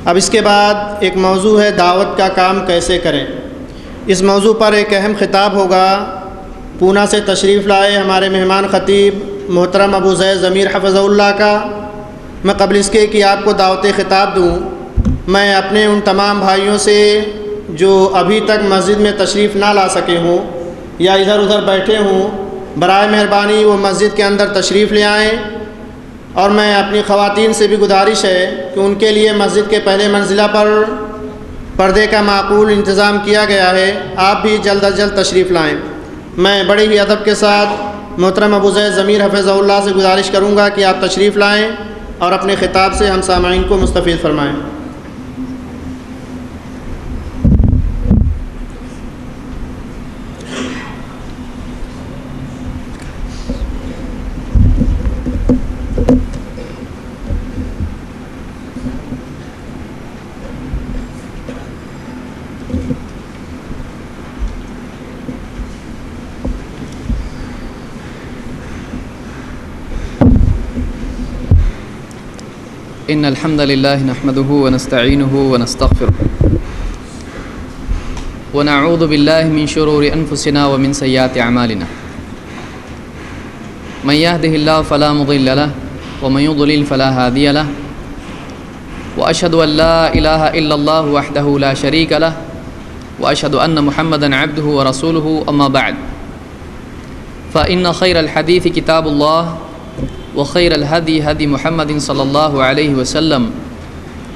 اب اس کے بعد ایک موضوع ہے دعوت کا کام کیسے کریں۔ اس موضوع پر ایک اہم خطاب ہوگا۔ پونا سے تشریف لائے ہمارے مہمان خطیب محترم ابو زید ضمیر حفظہ اللہ کا میں قبل اس کے کہ آپ کو دعوت خطاب دوں، میں اپنے ان تمام بھائیوں سے جو ابھی تک مسجد میں تشریف نہ لا سکے ہوں یا ادھر ادھر بیٹھے ہوں، برائے مہربانی وہ مسجد کے اندر تشریف لے آئیں، اور میں اپنی خواتین سے بھی گزارش ہے کہ ان کے لیے مسجد کے پہلے منزلہ پر پردے کا معقول انتظام کیا گیا ہے، آپ بھی جلد از جلد تشریف لائیں۔ میں بڑے ہی ادب کے ساتھ محترم ابو زید ضمیر حفظہ اللہ سے گزارش کروں گا کہ آپ تشریف لائیں اور اپنے خطاب سے ہم سامعین کو مستفید فرمائیں۔ ان الحمد لله نحمده ونستعينه ونستغفره ونعوذ بالله من شرور انفسنا ومن سيئات اعمالنا من يهده الله فلا مضل له ومن يضلل فلا هادي له واشهد ان لا اله الا الله وحده لا شريك له واشهد ان محمدا عبده ورسوله اما بعد فان خير الحديث كتاب الله وخير الهدي هدي محمد صلى الله عليه وسلم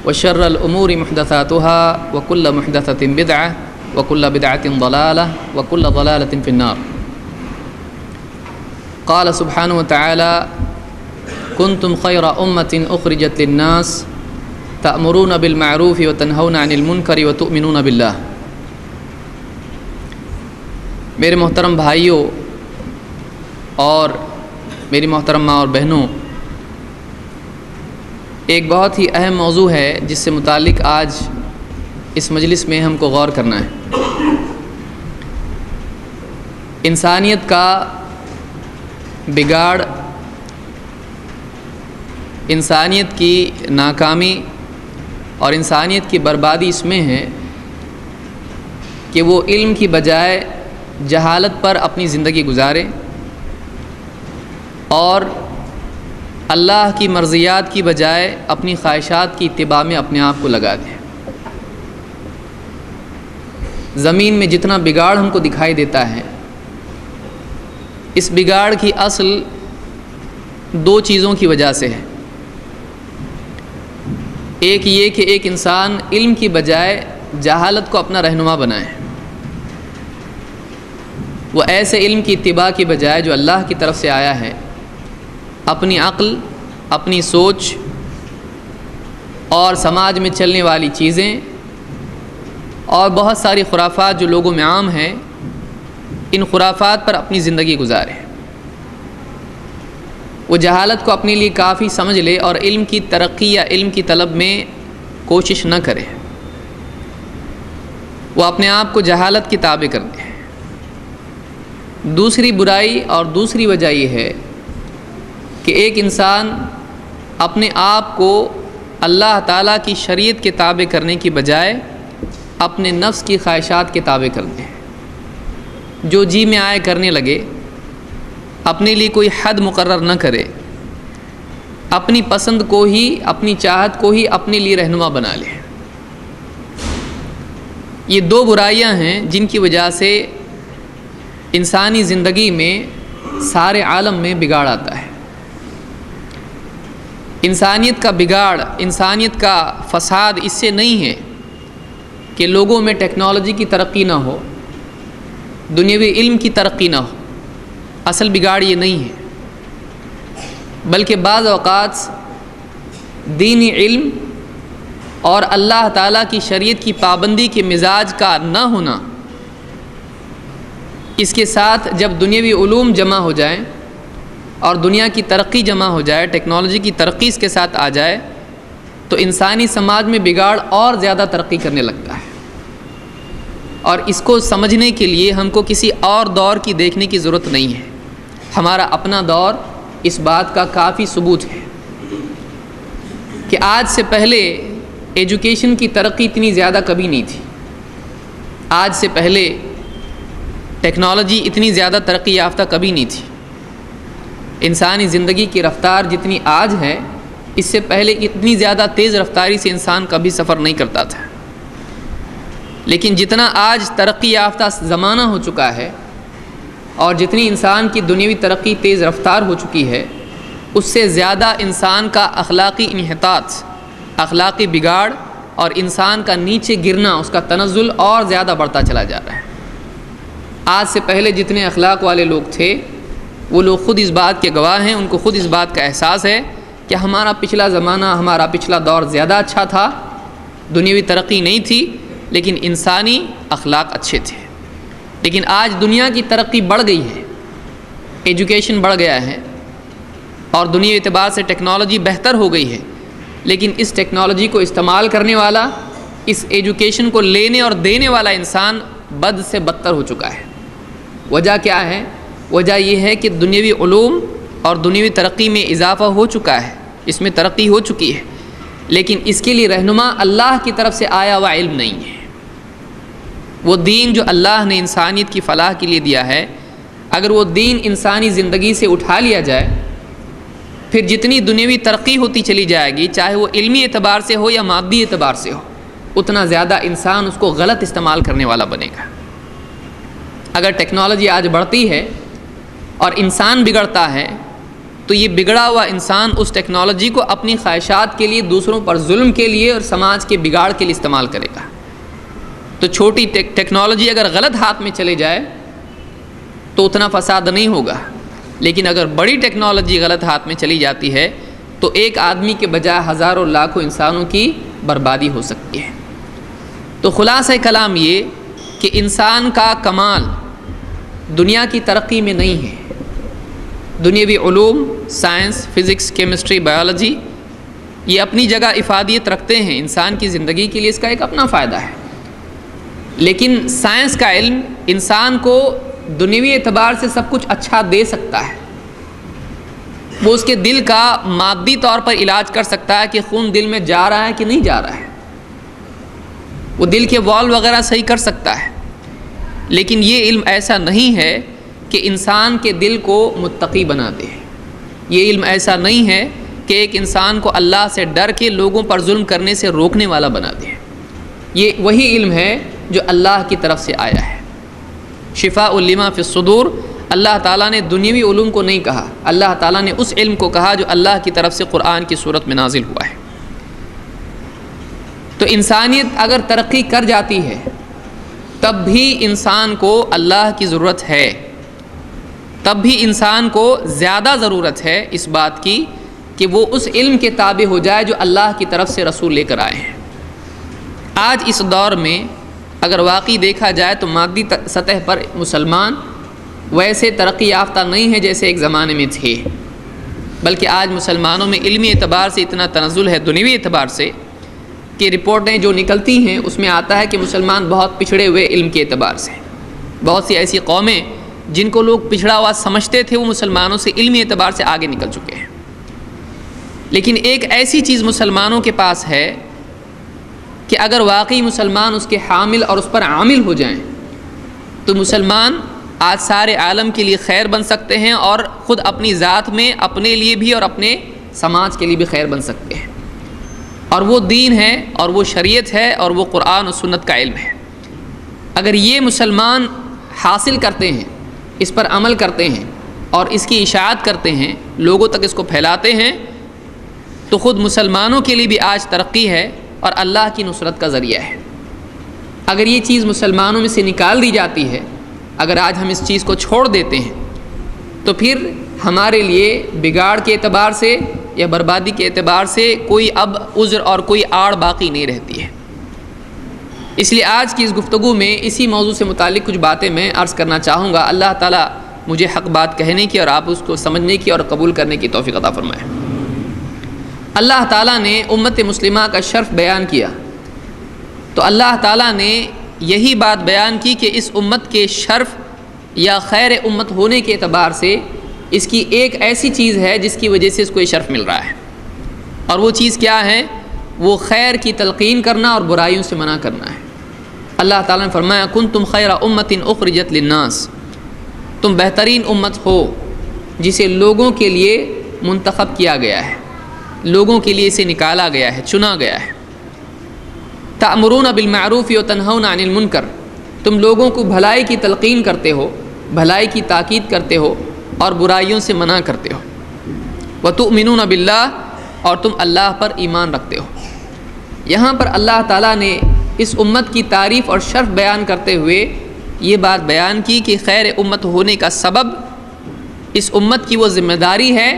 وشر الأمور محدثاتها وكل محدثة بدعة وكل بدعة ضلالة وكل ضلالة في النار۔ قال سبحانه وتعالى كنتم خير أمة أخرجت للناس تأمرون بالمعروف وتنهون عن المنكر وتؤمنون بالله۔ میرے محترم بھائیوں اور میری محترم ماں اور بہنوں، ایک بہت ہی اہم موضوع ہے جس سے متعلق آج اس مجلس میں ہم کو غور کرنا ہے۔ انسانیت کا بگاڑ، انسانیت کی ناکامی اور انسانیت کی بربادی اس میں ہے کہ وہ علم کی بجائے جہالت پر اپنی زندگی گزارے اور اللہ کی مرضیات کی بجائے اپنی خواہشات کی اتباع میں اپنے آپ کو لگا دیں۔ زمین میں جتنا بگاڑ ہم کو دکھائی دیتا ہے، اس بگاڑ کی اصل دو چیزوں کی وجہ سے ہے۔ ایک یہ کہ ایک انسان علم کی بجائے جہالت کو اپنا رہنما بنائے، وہ ایسے علم کی اتباع کی بجائے جو اللہ کی طرف سے آیا ہے، اپنی عقل، اپنی سوچ اور سماج میں چلنے والی چیزیں اور بہت ساری خرافات جو لوگوں میں عام ہیں، ان خرافات پر اپنی زندگی گزارے۔ وہ جہالت کو اپنے لیے کافی سمجھ لے اور علم کی ترقی یا علم کی طلب میں کوشش نہ کرے، وہ اپنے آپ کو جہالت کی تابع کر دے۔ دوسری برائی اور دوسری وجہ یہ ہے کہ ایک انسان اپنے آپ کو اللہ تعالیٰ کی شریعت کے تابع کرنے کی بجائے اپنے نفس کی خواہشات کے تابع کر دے، جو جی میں آئے کرنے لگے، اپنے لیے کوئی حد مقرر نہ کرے، اپنی پسند کو ہی، اپنی چاہت کو ہی اپنے لیے رہنما بنا لے۔ یہ دو برائیاں ہیں جن کی وجہ سے انسانی زندگی میں سارے عالم میں بگاڑ آتا ہے۔ انسانیت کا بگاڑ، انسانیت کا فساد اس سے نہیں ہے کہ لوگوں میں ٹیکنالوجی کی ترقی نہ ہو، دنیاوی علم کی ترقی نہ ہو۔ اصل بگاڑ یہ نہیں ہے، بلکہ بعض اوقات دینی علم اور اللہ تعالیٰ کی شریعت کی پابندی کے مزاج کا نہ ہونا، اس کے ساتھ جب دنیاوی علوم جمع ہو جائیں اور دنیا کی ترقی جمع ہو جائے، ٹیکنالوجی کی ترقی اس کے ساتھ آ جائے، تو انسانی سماج میں بگاڑ اور زیادہ ترقی کرنے لگتا ہے۔ اور اس کو سمجھنے کے لیے ہم کو کسی اور دور کی دیکھنے کی ضرورت نہیں ہے، ہمارا اپنا دور اس بات کا کافی ثبوت ہے کہ آج سے پہلے ایجوکیشن کی ترقی اتنی زیادہ کبھی نہیں تھی. آج سے پہلے ٹیکنالوجی اتنی زیادہ ترقی یافتہ کبھی نہیں تھی. انسانی زندگی کی رفتار جتنی آج ہے، اس سے پہلے اتنی زیادہ تیز رفتاری سے انسان کبھی سفر نہیں کرتا تھا. لیکن جتنا آج ترقی یافتہ زمانہ ہو چکا ہے اور جتنی انسان کی دنیاوی ترقی تیز رفتار ہو چکی ہے، اس سے زیادہ انسان کا اخلاقی انحطاط، اخلاقی بگاڑ اور انسان کا نیچے گرنا، اس کا تنزل اور زیادہ بڑھتا چلا جا رہا ہے. آج سے پہلے جتنے اخلاق والے لوگ تھے وہ لوگ خود اس بات کے گواہ ہیں، ان کو خود اس بات کا احساس ہے کہ ہمارا پچھلا زمانہ، ہمارا پچھلا دور زیادہ اچھا تھا. دنیاوی ترقی نہیں تھی لیکن انسانی اخلاق اچھے تھے. لیکن آج دنیا کی ترقی بڑھ گئی ہے، ایجوکیشن بڑھ گیا ہے اور دنیا اعتبار سے ٹیکنالوجی بہتر ہو گئی ہے، لیکن اس ٹیکنالوجی کو استعمال کرنے والا، اس ایجوکیشن کو لینے اور دینے والا انسان بد سے بدتر ہو چکا ہے. وجہ کیا ہے؟ وجہ یہ ہے کہ دنیاوی علوم اور دنیاوی ترقی میں اضافہ ہو چکا ہے، اس میں ترقی ہو چکی ہے، لیکن اس کے لیے رہنما اللہ کی طرف سے آیا ہوا علم نہیں ہے. وہ دین جو اللہ نے انسانیت کی فلاح کے لیے دیا ہے، اگر وہ دین انسانی زندگی سے اٹھا لیا جائے، پھر جتنی دنیاوی ترقی ہوتی چلی جائے گی، چاہے وہ علمی اعتبار سے ہو یا مادی اعتبار سے ہو، اتنا زیادہ انسان اس کو غلط استعمال کرنے والا بنے گا. اگر ٹیکنالوجی آج بڑھتی ہے اور انسان بگڑتا ہے تو یہ بگڑا ہوا انسان اس ٹیکنالوجی کو اپنی خواہشات کے لیے، دوسروں پر ظلم کے لیے اور سماج کے بگاڑ کے لیے استعمال کرے گا. تو چھوٹی ٹیکنالوجی اگر غلط ہاتھ میں چلے جائے تو اتنا فساد نہیں ہوگا، لیکن اگر بڑی ٹیکنالوجی غلط ہاتھ میں چلی جاتی ہے تو ایک آدمی کے بجائے ہزاروں لاکھوں انسانوں کی بربادی ہو سکتی ہے. تو خلاصہ کلام یہ کہ انسان کا کمال دنیا کی ترقی میں نہیں ہے. دنیاوی علوم، سائنس، فزکس، کیمسٹری، بایولوجی یہ اپنی جگہ افادیت رکھتے ہیں، انسان کی زندگی کے لیے اس کا ایک اپنا فائدہ ہے. لیکن سائنس کا علم انسان کو دنیوی اعتبار سے سب کچھ اچھا دے سکتا ہے. وہ اس کے دل کا مادی طور پر علاج کر سکتا ہے کہ خون دل میں جا رہا ہے کہ نہیں جا رہا ہے، وہ دل کے وال وغیرہ صحیح کر سکتا ہے. لیکن یہ علم ایسا نہیں ہے کہ انسان کے دل کو متقی بنا دے. یہ علم ایسا نہیں ہے کہ ایک انسان کو اللہ سے ڈر کے لوگوں پر ظلم کرنے سے روکنے والا بنا دے. یہ وہی علم ہے جو اللہ کی طرف سے آیا ہے. شفاء لما فی الصدور، اللہ تعالیٰ نے دنیوی علوم کو نہیں کہا، اللہ تعالیٰ نے اس علم کو کہا جو اللہ کی طرف سے قرآن کی صورت میں نازل ہوا ہے. تو انسانیت اگر ترقی کر جاتی ہے تب بھی انسان کو اللہ کی ضرورت ہے، تب بھی انسان کو زیادہ ضرورت ہے اس بات کی کہ وہ اس علم کے تابع ہو جائے جو اللہ کی طرف سے رسول لے کر آئے ہیں. آج اس دور میں اگر واقعی دیکھا جائے تو مادی سطح پر مسلمان ویسے ترقی یافتہ نہیں ہے جیسے ایک زمانے میں تھے، بلکہ آج مسلمانوں میں علمی اعتبار سے اتنا تنزل ہے، دنیوی اعتبار سے، کہ رپورٹیں جو نکلتی ہیں اس میں آتا ہے کہ مسلمان بہت پچھڑے ہوئے علم کے اعتبار سے. بہت سی ایسی قومیں جن کو لوگ پچھڑا ہوا سمجھتے تھے وہ مسلمانوں سے علمی اعتبار سے آگے نکل چکے ہیں. لیکن ایک ایسی چیز مسلمانوں کے پاس ہے کہ اگر واقعی مسلمان اس کے حامل اور اس پر عامل ہو جائیں تو مسلمان آج سارے عالم کے لیے خیر بن سکتے ہیں اور خود اپنی ذات میں اپنے لیے بھی اور اپنے سماج کے لیے بھی خیر بن سکتے ہیں. اور وہ دین ہے اور وہ شریعت ہے اور وہ قرآن و سنت کا علم ہے. اگر یہ مسلمان حاصل کرتے ہیں، اس پر عمل کرتے ہیں اور اس کی اشاعت کرتے ہیں، لوگوں تک اس کو پھیلاتے ہیں، تو خود مسلمانوں کے لیے بھی آج ترقی ہے اور اللہ کی نصرت کا ذریعہ ہے. اگر یہ چیز مسلمانوں میں سے نکال دی جاتی ہے، اگر آج ہم اس چیز کو چھوڑ دیتے ہیں تو پھر ہمارے لیے بگاڑ کے اعتبار سے یا بربادی کے اعتبار سے کوئی اب عذر اور کوئی آڑ باقی نہیں رہتی ہے. اس لیے آج کی اس گفتگو میں اسی موضوع سے متعلق کچھ باتیں میں عرض کرنا چاہوں گا. اللہ تعالیٰ مجھے حق بات کہنے کی اور آپ اس کو سمجھنے کی اور قبول کرنے کی توفیق عطا فرمائے. اللہ تعالیٰ نے امت مسلمہ کا شرف بیان کیا تو اللہ تعالیٰ نے یہی بات بیان کی کہ اس امت کے شرف یا خیر امت ہونے کے اعتبار سے اس کی ایک ایسی چیز ہے جس کی وجہ سے اس کو یہ شرف مل رہا ہے. اور وہ چیز کیا ہے؟ وہ خیر کی تلقین کرنا اور برائیوں سے منع کرنا ہے۔ اللہ تعالیٰ نے فرمایا کنتم خیر امۃ اخرجت للناس، تم بہترین امت ہو جسے لوگوں کے لیے منتخب کیا گیا ہے، لوگوں کے لیے اسے نکالا گیا ہے، چنا گیا ہے۔ تأمرون بالمعروف وتنہون عن المنکر، تم لوگوں کو بھلائی کی تلقین کرتے ہو، بھلائی کی تاکید کرتے ہو اور برائیوں سے منع کرتے ہو۔ وتؤمنون باللہ، اور تم اللہ پر ایمان رکھتے ہو۔ یہاں پر اللہ تعالیٰ نے اس امت کی تعریف اور شرف بیان کرتے ہوئے یہ بات بیان کی کہ خیر امت ہونے کا سبب اس امت کی وہ ذمہ داری ہے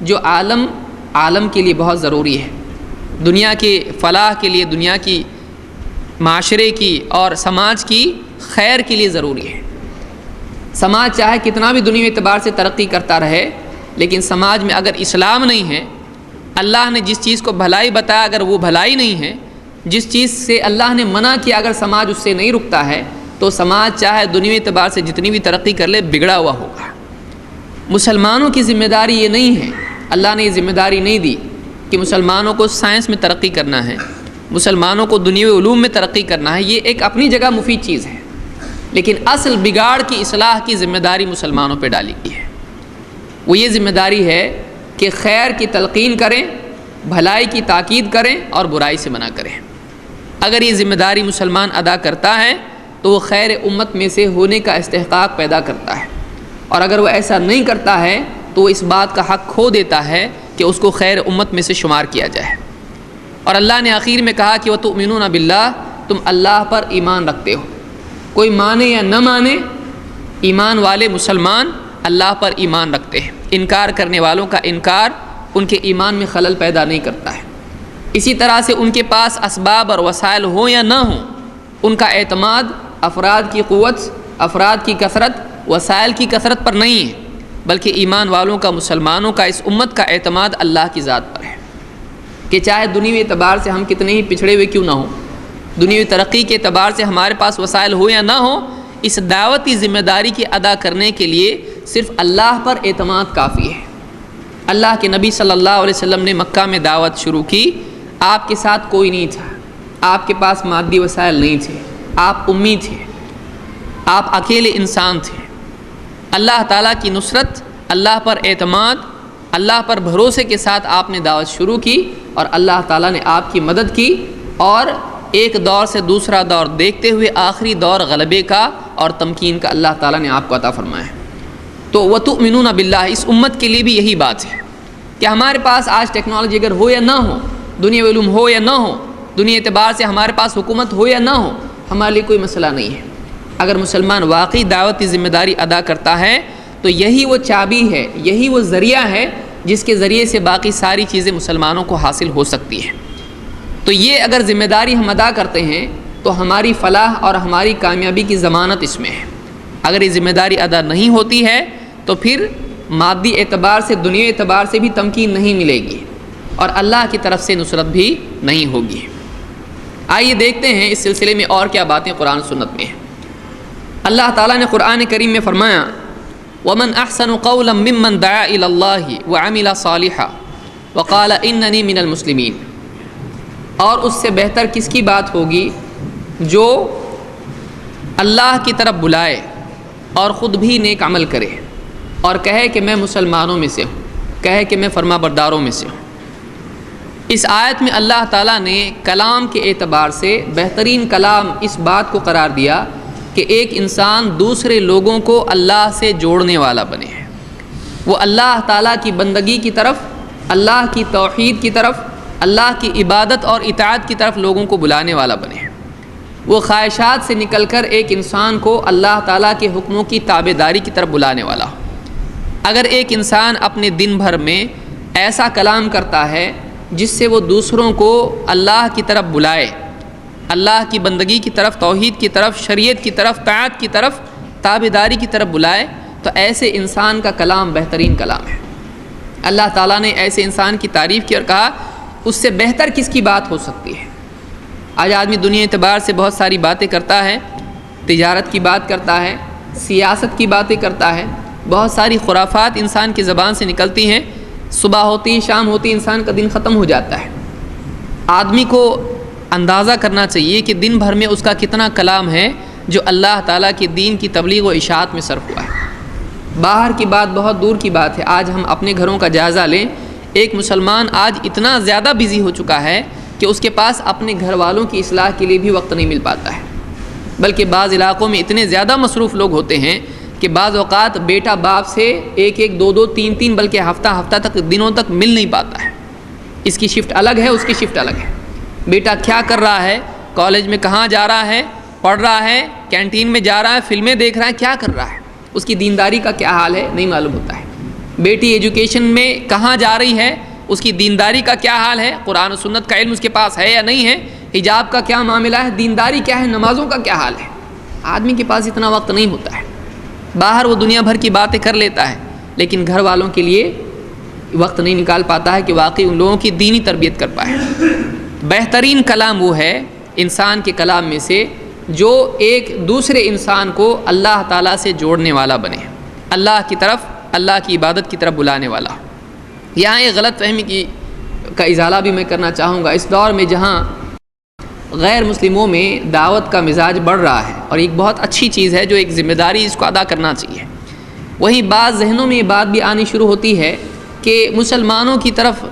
جو عالم کے لیے بہت ضروری ہے، دنیا کے فلاح کے لیے، دنیا کی معاشرے کی اور سماج کی خیر کے لیے ضروری ہے۔ سماج چاہے کتنا بھی دنیا اعتبار سے ترقی کرتا رہے، لیکن سماج میں اگر اسلام نہیں ہے، اللہ نے جس چیز کو بھلائی بتایا اگر وہ بھلائی نہیں ہے، جس چیز سے اللہ نے منع کیا اگر سماج اس سے نہیں رکتا ہے، تو سماج چاہے دنیا اعتبار سے جتنی بھی ترقی کر لے بگڑا ہوا ہوگا۔ مسلمانوں کی ذمہ داری یہ نہیں ہے، اللہ نے یہ ذمہ داری نہیں دی کہ مسلمانوں کو سائنس میں ترقی کرنا ہے، مسلمانوں کو دنیاوی علوم میں ترقی کرنا ہے۔ یہ ایک اپنی جگہ مفید چیز ہے، لیکن اصل بگاڑ کی اصلاح کی ذمہ داری مسلمانوں پہ ڈالی گئی ہے۔ وہ یہ ذمہ داری ہے کہ خیر کی تلقین کریں، بھلائی کی تاکید کریں اور برائی سے منع کریں۔ اگر یہ ذمہ داری مسلمان ادا کرتا ہے تو وہ خیر امت میں سے ہونے کا استحقاق پیدا کرتا ہے، اور اگر وہ ایسا نہیں کرتا ہے تو وہ اس بات کا حق کھو دیتا ہے کہ اس کو خیر امت میں سے شمار کیا جائے۔ اور اللہ نے آخر میں کہا کہ وَتُؤْمِنُونَ بِاللَّهِ، تم اللہ پر ایمان رکھتے ہو۔ کوئی مانے یا نہ مانے، ایمان والے مسلمان اللہ پر ایمان رکھتے ہیں۔ انکار کرنے والوں کا انکار ان کے ایمان میں خلل پیدا نہیں کرتا ہے۔ اسی طرح سے ان کے پاس اسباب اور وسائل ہوں یا نہ ہوں، ان کا اعتماد افراد کی قوت، افراد کی کثرت، وسائل کی کثرت پر نہیں ہے، بلکہ ایمان والوں کا، مسلمانوں کا، اس امت کا اعتماد اللہ کی ذات پر ہے کہ چاہے دنیوی اعتبار سے ہم کتنے ہی پچھڑے ہوئے کیوں نہ ہوں، دنیوی ترقی کے اعتبار سے ہمارے پاس وسائل ہو یا نہ ہو، اس دعوتی ذمہ داری کی ادا کرنے کے لیے صرف اللہ پر اعتماد کافی ہے۔ اللہ کے نبی صلی اللہ علیہ وسلم نے مکہ میں دعوت شروع کی، آپ کے ساتھ کوئی نہیں تھا، آپ کے پاس مادی وسائل نہیں تھے، آپ امی تھے، آپ اکیلے انسان تھے۔ اللہ تعالیٰ کی نصرت، اللہ پر اعتماد، اللہ پر بھروسے کے ساتھ آپ نے دعوت شروع کی، اور اللہ تعالیٰ نے آپ کی مدد کی، اور ایک دور سے دوسرا دور دیکھتے ہوئے آخری دور غلبے کا اور تمکین کا اللہ تعالیٰ نے آپ کو عطا فرمایا ہے۔ تو وَتُؤْمِنُونَ بِاللَّهِ، اس امت کے لیے بھی یہی بات ہے کہ ہمارے پاس آج ٹیکنالوجی اگر ہو یا نہ ہو، دنیا علوم ہو یا نہ ہو، دنیا اعتبار سے ہمارے پاس حکومت ہو یا نہ ہو، ہمارے لیے کوئی مسئلہ نہیں ہے۔ اگر مسلمان واقعی دعوتی ذمہ داری ادا کرتا ہے تو یہی وہ چابی ہے، یہی وہ ذریعہ ہے جس کے ذریعے سے باقی ساری چیزیں مسلمانوں کو حاصل ہو سکتی ہیں۔ تو یہ اگر ذمہ داری ہم ادا کرتے ہیں تو ہماری فلاح اور ہماری کامیابی کی ضمانت اس میں ہے۔ اگر یہ ذمہ داری ادا نہیں ہوتی ہے تو پھر مادی اعتبار سے، دنیا اعتبار سے بھی تمکین نہیں ملے گی، اور اللہ کی طرف سے نصرت بھی نہیں ہوگی۔ آئیے دیکھتے ہیں اس سلسلے میں اور کیا باتیں قرآن سنت میں ہیں۔ اللہ تعالیٰ نے قرآن کریم میں فرمایا وَمَنْ أَحْسَنُ قَوْلًا مِّمَّنْ دَعَا إِلَى اللَّهِ وَعَمِلَ صَالِحًا وَقَالَ إِنَّنِي مِنَ الْمُسْلِمِينَ، اور اس سے بہتر کس کی بات ہوگی جو اللہ کی طرف بلائے اور خود بھی نیک عمل کرے اور کہے کہ میں مسلمانوں میں سے ہوں، کہے کہ میں فرما برداروں میں سے ہوں۔ اس آیت میں اللہ تعالیٰ نے کلام کے اعتبار سے بہترین کلام اس بات کو قرار دیا کہ ایک انسان دوسرے لوگوں کو اللہ سے جوڑنے والا بنے، وہ اللہ تعالیٰ کی بندگی کی طرف، اللہ کی توحید کی طرف، اللہ کی عبادت اور اطاعت کی طرف لوگوں کو بلانے والا بنے، وہ خواہشات سے نکل کر ایک انسان کو اللہ تعالیٰ کے حکموں کی تابع داری کی طرف بلانے والا ہو۔ اگر ایک انسان اپنے دن بھر میں ایسا کلام کرتا ہے جس سے وہ دوسروں کو اللہ کی طرف بلائے، اللہ کی بندگی کی طرف، توحید کی طرف، شریعت کی طرف، طاعت کی طرف، تابع داری کی طرف بلائے، تو ایسے انسان کا کلام بہترین کلام ہے۔ اللہ تعالیٰ نے ایسے انسان کی تعریف کی اور کہا اس سے بہتر کس کی بات ہو سکتی ہے۔ آج آدمی دنیا اعتبار سے بہت ساری باتیں کرتا ہے، تجارت کی بات کرتا ہے، سیاست کی باتیں کرتا ہے، بہت ساری خرافات انسان کی زبان سے نکلتی ہیں، صبح ہوتی شام ہوتی انسان کا دن ختم ہو جاتا ہے۔ آدمی کو اندازہ کرنا چاہیے کہ دن بھر میں اس کا کتنا کلام ہے جو اللہ تعالیٰ کے دین کی تبلیغ و اشاعت میں صرف ہوا ہے۔ باہر کی بات بہت دور کی بات ہے، آج ہم اپنے گھروں کا جائزہ لیں، ایک مسلمان آج اتنا زیادہ بزی ہو چکا ہے کہ اس کے پاس اپنے گھر والوں کی اصلاح کے لیے بھی وقت نہیں مل پاتا ہے، بلکہ بعض علاقوں میں اتنے زیادہ مصروف لوگ ہوتے ہیں کہ بعض اوقات بیٹا باپ سے ایک ایک دو دو تین تین بلکہ ہفتہ تک دنوں تک مل نہیں پاتا ہے۔ اس کی شفٹ الگ ہے، اس کی شفٹ الگ ہے، بیٹا کیا کر رہا ہے، کالج میں کہاں جا رہا ہے، پڑھ رہا ہے، کینٹین میں جا رہا ہے، فلمیں دیکھ رہا ہے، کیا کر رہا ہے، اس کی دینداری کا کیا حال ہے نہیں معلوم ہوتا ہے۔ بیٹی ایجوکیشن میں کہاں جا رہی ہے، اس کی دینداری کا کیا حال ہے، قرآن و سنت کا علم اس کے پاس ہے یا نہیں ہے، حجاب کا کیا معاملہ ہے، دینداری کیا ہے، نمازوں کا کیا حال ہے۔ آدمی کے پاس اتنا وقت نہیں ہوتا ہے، باہر وہ دنیا بھر کی باتیں کر لیتا ہے لیکن گھر والوں کے لیے وقت نہیں نکال پاتا ہے کہ واقعی ان لوگوں کی دینی تربیت کر پائے۔ بہترین کلام وہ ہے انسان کے کلام میں سے جو ایک دوسرے انسان کو اللہ تعالیٰ سے جوڑنے والا بنے، اللہ کی طرف، اللہ کی عبادت کی طرف بلانے والا۔ یہاں ایک غلط فہمی کا ازالہ بھی میں کرنا چاہوں گا۔ اس دور میں جہاں غیر مسلموں میں دعوت کا مزاج بڑھ رہا ہے اور ایک بہت اچھی چیز ہے جو ایک ذمہ داری اس کو ادا کرنا چاہیے، وہیں بعض ذہنوں میں یہ بات بھی آنی شروع ہوتی ہے کہ مسلمانوں کی طرف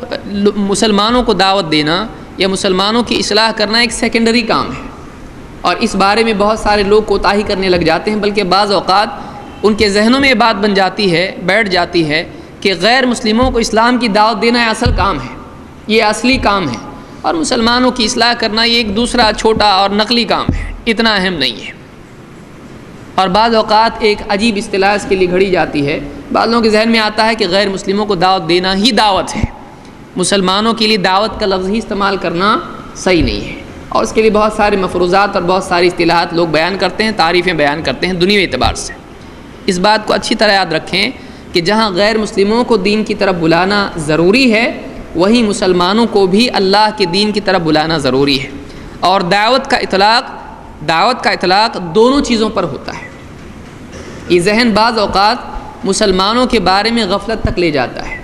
مسلمانوں کو دعوت دینا یا مسلمانوں کی اصلاح کرنا ایک سیکنڈری کام ہے، اور اس بارے میں بہت سارے لوگ کوتاہی کرنے لگ جاتے ہیں، بلکہ بعض اوقات ان کے ذہنوں میں یہ بات بن جاتی ہے، بیٹھ جاتی ہے کہ غیر مسلموں کو اسلام کی دعوت دینا یہ اصل کام ہے، یہ اصلی کام ہے، اور مسلمانوں کی اصلاح کرنا یہ ایک دوسرا چھوٹا اور نقلی کام ہے، اتنا اہم نہیں ہے۔ اور بعض اوقات ایک عجیب اصطلاح اس کے لیے گھڑی جاتی ہے، بعض لوگوں کے ذہن میں آتا ہے کہ غیر مسلموں کو دعوت دینا ہی دعوت ہے، مسلمانوں کے لیے دعوت کا لفظ ہی استعمال کرنا صحیح نہیں ہے، اور اس کے لیے بہت سارے مفروضات اور بہت ساری اصطلاحات لوگ بیان کرتے ہیں، تعریفیں بیان کرتے ہیں دنیوی اعتبار سے۔ اس بات کو اچھی طرح یاد رکھیں کہ جہاں غیر مسلموں کو دین کی طرف بلانا ضروری ہے وہیں مسلمانوں کو بھی اللہ کے دین کی طرف بلانا ضروری ہے، اور دعوت کا اطلاق دونوں چیزوں پر ہوتا ہے۔ یہ ذہن بعض اوقات مسلمانوں کے بارے میں غفلت تک لے جاتا ہے۔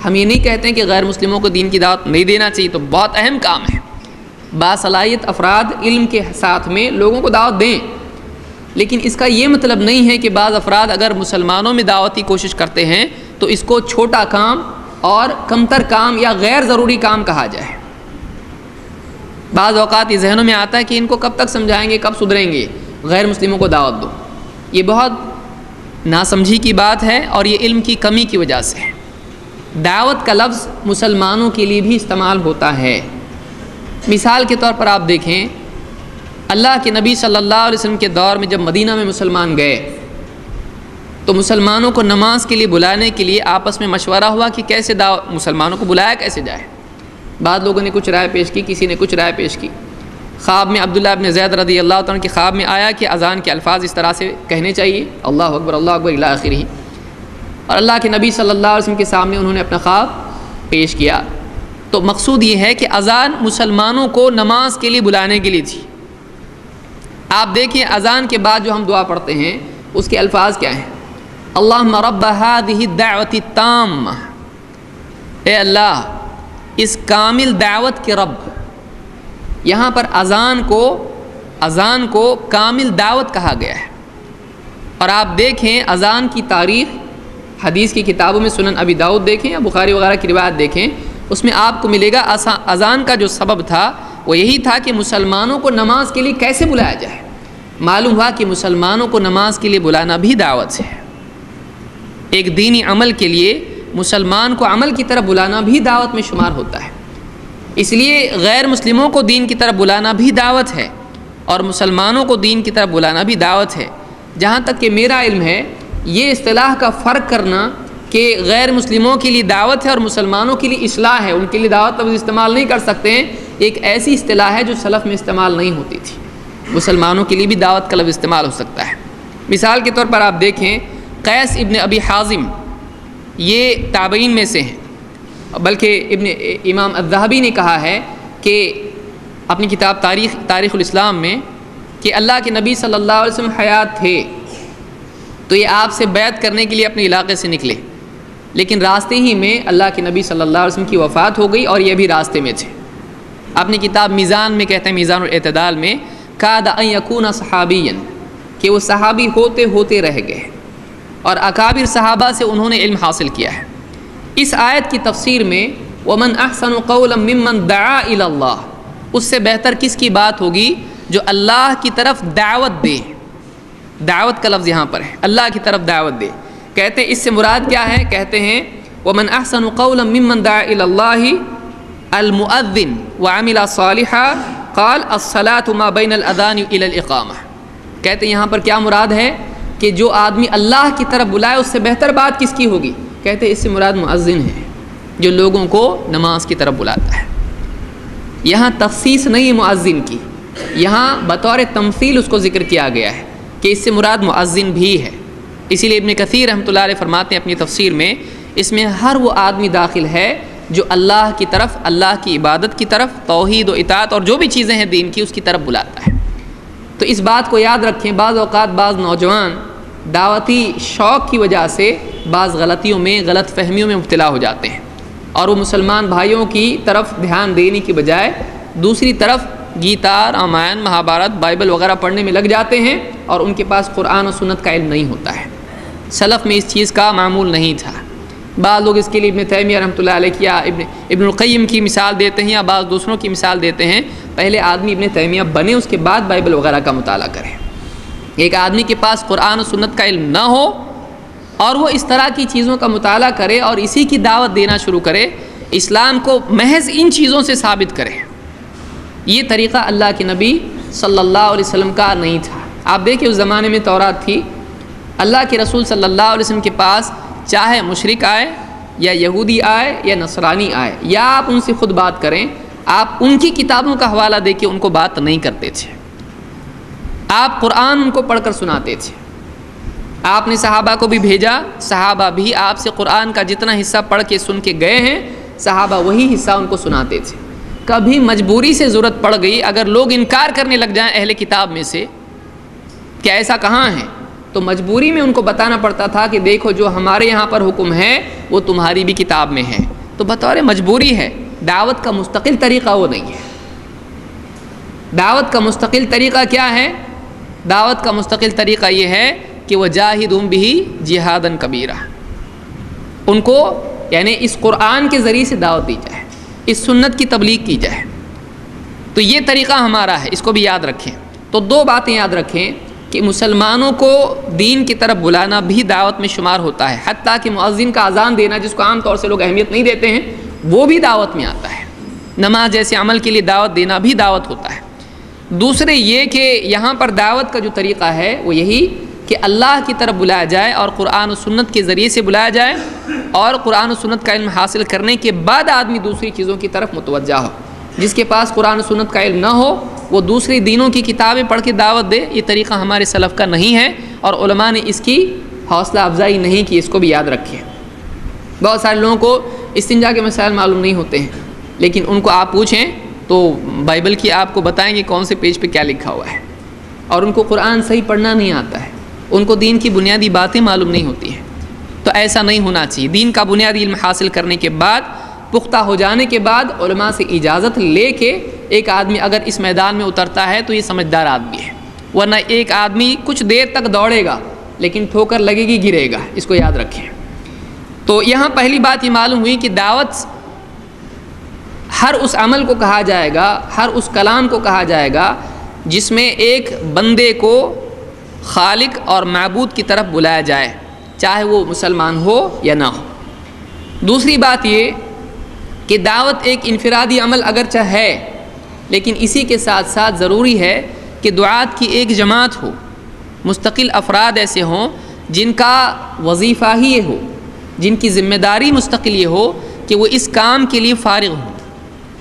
ہم یہ نہیں کہتے ہیں کہ غیر مسلموں کو دین کی دعوت نہیں دینا چاہیے، تو بہت اہم کام ہے، باصلاحیت افراد علم کے ساتھ میں لوگوں کو دعوت دیں، لیکن اس کا یہ مطلب نہیں ہے کہ بعض افراد اگر مسلمانوں میں دعوتی کوشش کرتے ہیں تو اس کو چھوٹا کام اور کمتر کام یا غیر ضروری کام کہا جائے۔ بعض اوقات یہ ذہنوں میں آتا ہے کہ ان کو کب تک سمجھائیں گے، کب سدھریں گے، غیر مسلموں کو دعوت دو۔ یہ بہت ناسمجھی کی بات ہے اور یہ علم کی کمی کی وجہ سے ہے۔ دعوت کا لفظ مسلمانوں کے لیے بھی استعمال ہوتا ہے۔ مثال کے طور پر آپ دیکھیں، اللہ کے نبی صلی اللہ علیہ وسلم کے دور میں جب مدینہ میں مسلمان گئے تو مسلمانوں کو نماز کے لیے بلانے کے لیے آپس میں مشورہ ہوا کہ کیسے مسلمانوں کو بلایا کیسے جائے۔ بعض لوگوں نے کچھ رائے پیش کی، کسی نے کچھ رائے پیش کی۔ خواب میں عبداللہ ابن زید رضی اللہ تعالیٰ کے خواب میں آیا کہ اذان کے الفاظ اس طرح سے کہنے چاہیے، اللہ اکبر الی آخرہ، اور اللہ کے نبی صلی اللہ علیہ وسلم کے سامنے انہوں نے اپنا خواب پیش کیا۔ تو مقصود یہ ہے کہ اذان مسلمانوں کو نماز کے لیے بلانے کے لیے تھی۔ آپ دیکھیں اذان کے بعد جو ہم دعا پڑھتے ہیں اس کے الفاظ کیا ہیں؟ اللہم رب هذه الدعوۃ التامہ، اے اللہ اس کامل دعوت کے رب۔ یہاں پر اذان کو کامل دعوت کہا گیا ہے، اور آپ دیکھیں اذان کی تاریخ حدیث کی کتابوں میں، سنن ابی داؤد دیکھیں یا بخاری وغیرہ کی روایت دیکھیں، اس میں آپ کو ملے گا اذان کا جو سبب تھا وہ یہی تھا کہ مسلمانوں کو نماز کے لیے کیسے بلایا جائے۔ معلوم ہوا کہ مسلمانوں کو نماز کے لیے بلانا بھی دعوت ہے، ایک دینی عمل کے لیے مسلمان کو عمل کی طرف بلانا بھی دعوت میں شمار ہوتا ہے۔ اس لیے غیر مسلموں کو دین کی طرف بلانا بھی دعوت ہے اور مسلمانوں کو دین کی طرف بلانا بھی دعوت ہے۔ جہاں تک کہ میرا علم ہے، یہ اصطلاح کا فرق کرنا کہ غیر مسلموں کے لیے دعوت ہے اور مسلمانوں کے لیے اصلاح ہے، ان کے لیے دعوت لفظ استعمال نہیں کر سکتے ہیں، ایک ایسی اصطلاح ہے جو سلف میں استعمال نہیں ہوتی تھی۔ مسلمانوں کے لیے بھی دعوت کا لفظ استعمال ہو سکتا ہے۔ مثال کے طور پر آپ دیکھیں قیس ابن ابی حازم، یہ تابعین میں سے ہیں، بلکہ امام الذہبی نے کہا ہے کہ اپنی کتاب تاریخ الاسلام میں کہ اللہ کے نبی صلی اللہ علیہ وسلم حیات تھے تو یہ آپ سے بیعت کرنے کے لیے اپنے علاقے سے نکلے، لیکن راستے ہی میں اللہ کے نبی صلی اللہ علیہ وسلم کی وفات ہو گئی اور یہ بھی راستے میں تھے۔ اپنی کتاب میزان میں کہتے ہیں، میزان الاعتدال میں، کاد ان یکون صحابیا، کہ وہ صحابی ہوتے ہوتے رہ گئے اور اکابر صحابہ سے انہوں نے علم حاصل کیا ہے۔ اس آیت کی تفسیر میں ومن احسن قولا ممن دعا الی اللہ، اس سے بہتر کس کی بات ہوگی جو اللہ کی طرف دعوت دے۔ دعوت کا لفظ یہاں پر ہے، اللہ کی طرف دعوت دے۔ کہتے ہیں اس سے مراد کیا ہے؟ کہتے ہیں ومن احسن قولا ممن دعا الی اللہ المؤذن وعمل صالحا قال الصلاۃ ما بین الاذان الی الاقامہ۔ کہتے ہیں یہاں پر کیا مراد ہے کہ جو آدمی اللہ کی طرف بلائے اس سے بہتر بات کس کی ہوگی؟ کہتے ہیں اس سے مراد مؤذن ہے، جو لوگوں کو نماز کی طرف بلاتا ہے۔ یہاں تخصیص نہیں ہے مؤذن کی، یہاں بطور تمثیل اس کو ذکر کیا گیا ہے کہ اس سے مراد مؤذن بھی ہے۔ اسی لیے ابن کثیر رحمۃ اللہ علیہ فرماتے ہیں اپنی تفسیر میں، اس میں ہر وہ آدمی داخل ہے جو اللہ کی طرف، اللہ کی عبادت کی طرف، توحید و اطاعت اور جو بھی چیزیں ہیں دین کی، اس کی طرف بلاتا ہے۔ تو اس بات کو یاد رکھیں، بعض اوقات بعض نوجوان دعوتی شوق کی وجہ سے بعض غلطیوں میں، غلط فہمیوں میں مبتلا ہو جاتے ہیں، اور وہ مسلمان بھائیوں کی طرف دھیان دینے کی بجائے دوسری طرف گیتا، رامائن، مہابھارت، بائبل وغیرہ پڑھنے میں لگ جاتے ہیں، اور ان کے پاس قرآن و سنت کا علم نہیں ہوتا ہے۔ سلف میں اس چیز کا معمول نہیں تھا۔ بعض لوگ اس کے لیے ابن تیمیہ رحمۃ اللہ علیہ یا ابن القیم کی مثال دیتے ہیں، یا بعض دوسروں کی مثال دیتے ہیں، پہلے آدمی ابن تیمیہ بنے، اس کے بعد بائبل وغیرہ کا مطالعہ کرے۔ ایک آدمی کے پاس قرآن و سنت کا علم نہ ہو اور وہ اس طرح کی چیزوں کا مطالعہ کرے اور اسی کی دعوت دینا شروع کرے، اسلام کو محض ان چیزوں سے ثابت کرے، یہ طریقہ اللہ کے نبی صلی اللہ علیہ وسلم کا نہیں تھا۔ آپ دیکھیں اس زمانے میں تورات تھی، اللہ کے رسول صلی اللہ علیہ وسلم کے پاس چاہے مشرک آئے یا یہودی آئے یا نصرانی آئے، یا آپ ان سے خود بات کریں، آپ ان کی کتابوں کا حوالہ دے کے ان کو بات نہیں کرتے تھے، آپ قرآن ان کو پڑھ کر سناتے تھے۔ آپ نے صحابہ کو بھی بھیجا، صحابہ بھی آپ سے قرآن کا جتنا حصہ پڑھ کے سن کے گئے ہیں، صحابہ وہی حصہ ان کو سناتے تھے۔ کبھی مجبوری سے ضرورت پڑ گئی، اگر لوگ انکار کرنے لگ جائیں اہل کتاب میں سے کہ ایسا کہاں ہے، تو مجبوری میں ان کو بتانا پڑتا تھا کہ دیکھو جو ہمارے یہاں پر حکم ہے وہ تمہاری بھی کتاب میں ہے۔ تو بطور مجبوری ہے، دعوت کا مستقل طریقہ وہ نہیں ہے۔ دعوت کا مستقل طریقہ کیا ہے؟ دعوت کا مستقل طریقہ یہ ہے کہ وجاہدہم بہ جہادا کبیرا، ان کو یعنی اس قرآن کے ذریعے سے دعوت دی جائے، اس سنت کی تبلیغ کی جائے۔ تو یہ طریقہ ہمارا ہے، اس کو بھی یاد رکھیں۔ تو دو باتیں یاد رکھیں کہ مسلمانوں کو دین کی طرف بلانا بھی دعوت میں شمار ہوتا ہے، حتیٰ کہ مؤذن کا اذان دینا، جس کو عام طور سے لوگ اہمیت نہیں دیتے ہیں، وہ بھی دعوت میں آتا ہے۔ نماز جیسے عمل کے لیے دعوت دینا بھی دعوت ہوتا ہے۔ دوسرے یہ کہ یہاں پر دعوت کا جو طریقہ ہے وہ یہی کہ اللہ کی طرف بلایا جائے اور قرآن و سنت کے ذریعے سے بلایا جائے، اور قرآن و سنت کا علم حاصل کرنے کے بعد آدمی دوسری چیزوں کی طرف متوجہ ہو۔ جس کے پاس قرآن و سنت کا علم نہ ہو وہ دوسری دینوں کی کتابیں پڑھ کے دعوت دے، یہ طریقہ ہمارے سلف کا نہیں ہے، اور علماء نے اس کی حوصلہ افزائی نہیں کی، اس کو بھی یاد رکھیں۔ بہت سارے لوگوں کو استنجا کے مسائل معلوم نہیں ہوتے ہیں، لیکن ان کو آپ پوچھیں تو بائبل کی آپ کو بتائیں گے کون سے پیج پہ کیا لکھا ہوا ہے، اور ان کو قرآن صحیح پڑھنا نہیں آتا ہے، ان کو دین کی بنیادی باتیں معلوم نہیں ہوتی ہیں۔ تو ایسا نہیں ہونا چاہیے۔ دین کا بنیادی علم حاصل کرنے کے بعد، پختہ ہو جانے کے بعد، علماء سے اجازت لے کے ایک آدمی اگر اس میدان میں اترتا ہے تو یہ سمجھدار آدمی ہے، ورنہ ایک آدمی کچھ دیر تک دوڑے گا لیکن ٹھوکر لگے گی، گرے گا، اس کو یاد رکھیں۔ تو یہاں پہلی بات یہ معلوم ہوئی کہ دعوت ہر اس عمل کو کہا جائے گا، ہر اس کلام کو کہا جائے گا جس میں ایک بندے کو خالق اور معبود کی طرف بلایا جائے، چاہے وہ مسلمان ہو یا نہ ہو۔ دوسری بات یہ کہ دعوت ایک انفرادی عمل اگرچہ ہے، لیکن اسی کے ساتھ ساتھ ضروری ہے کہ دعات کی ایک جماعت ہو، مستقل افراد ایسے ہوں جن کا وظیفہ ہی یہ ہو، جن کی ذمہ داری مستقل یہ ہو کہ وہ اس کام کے لیے فارغ ہوں،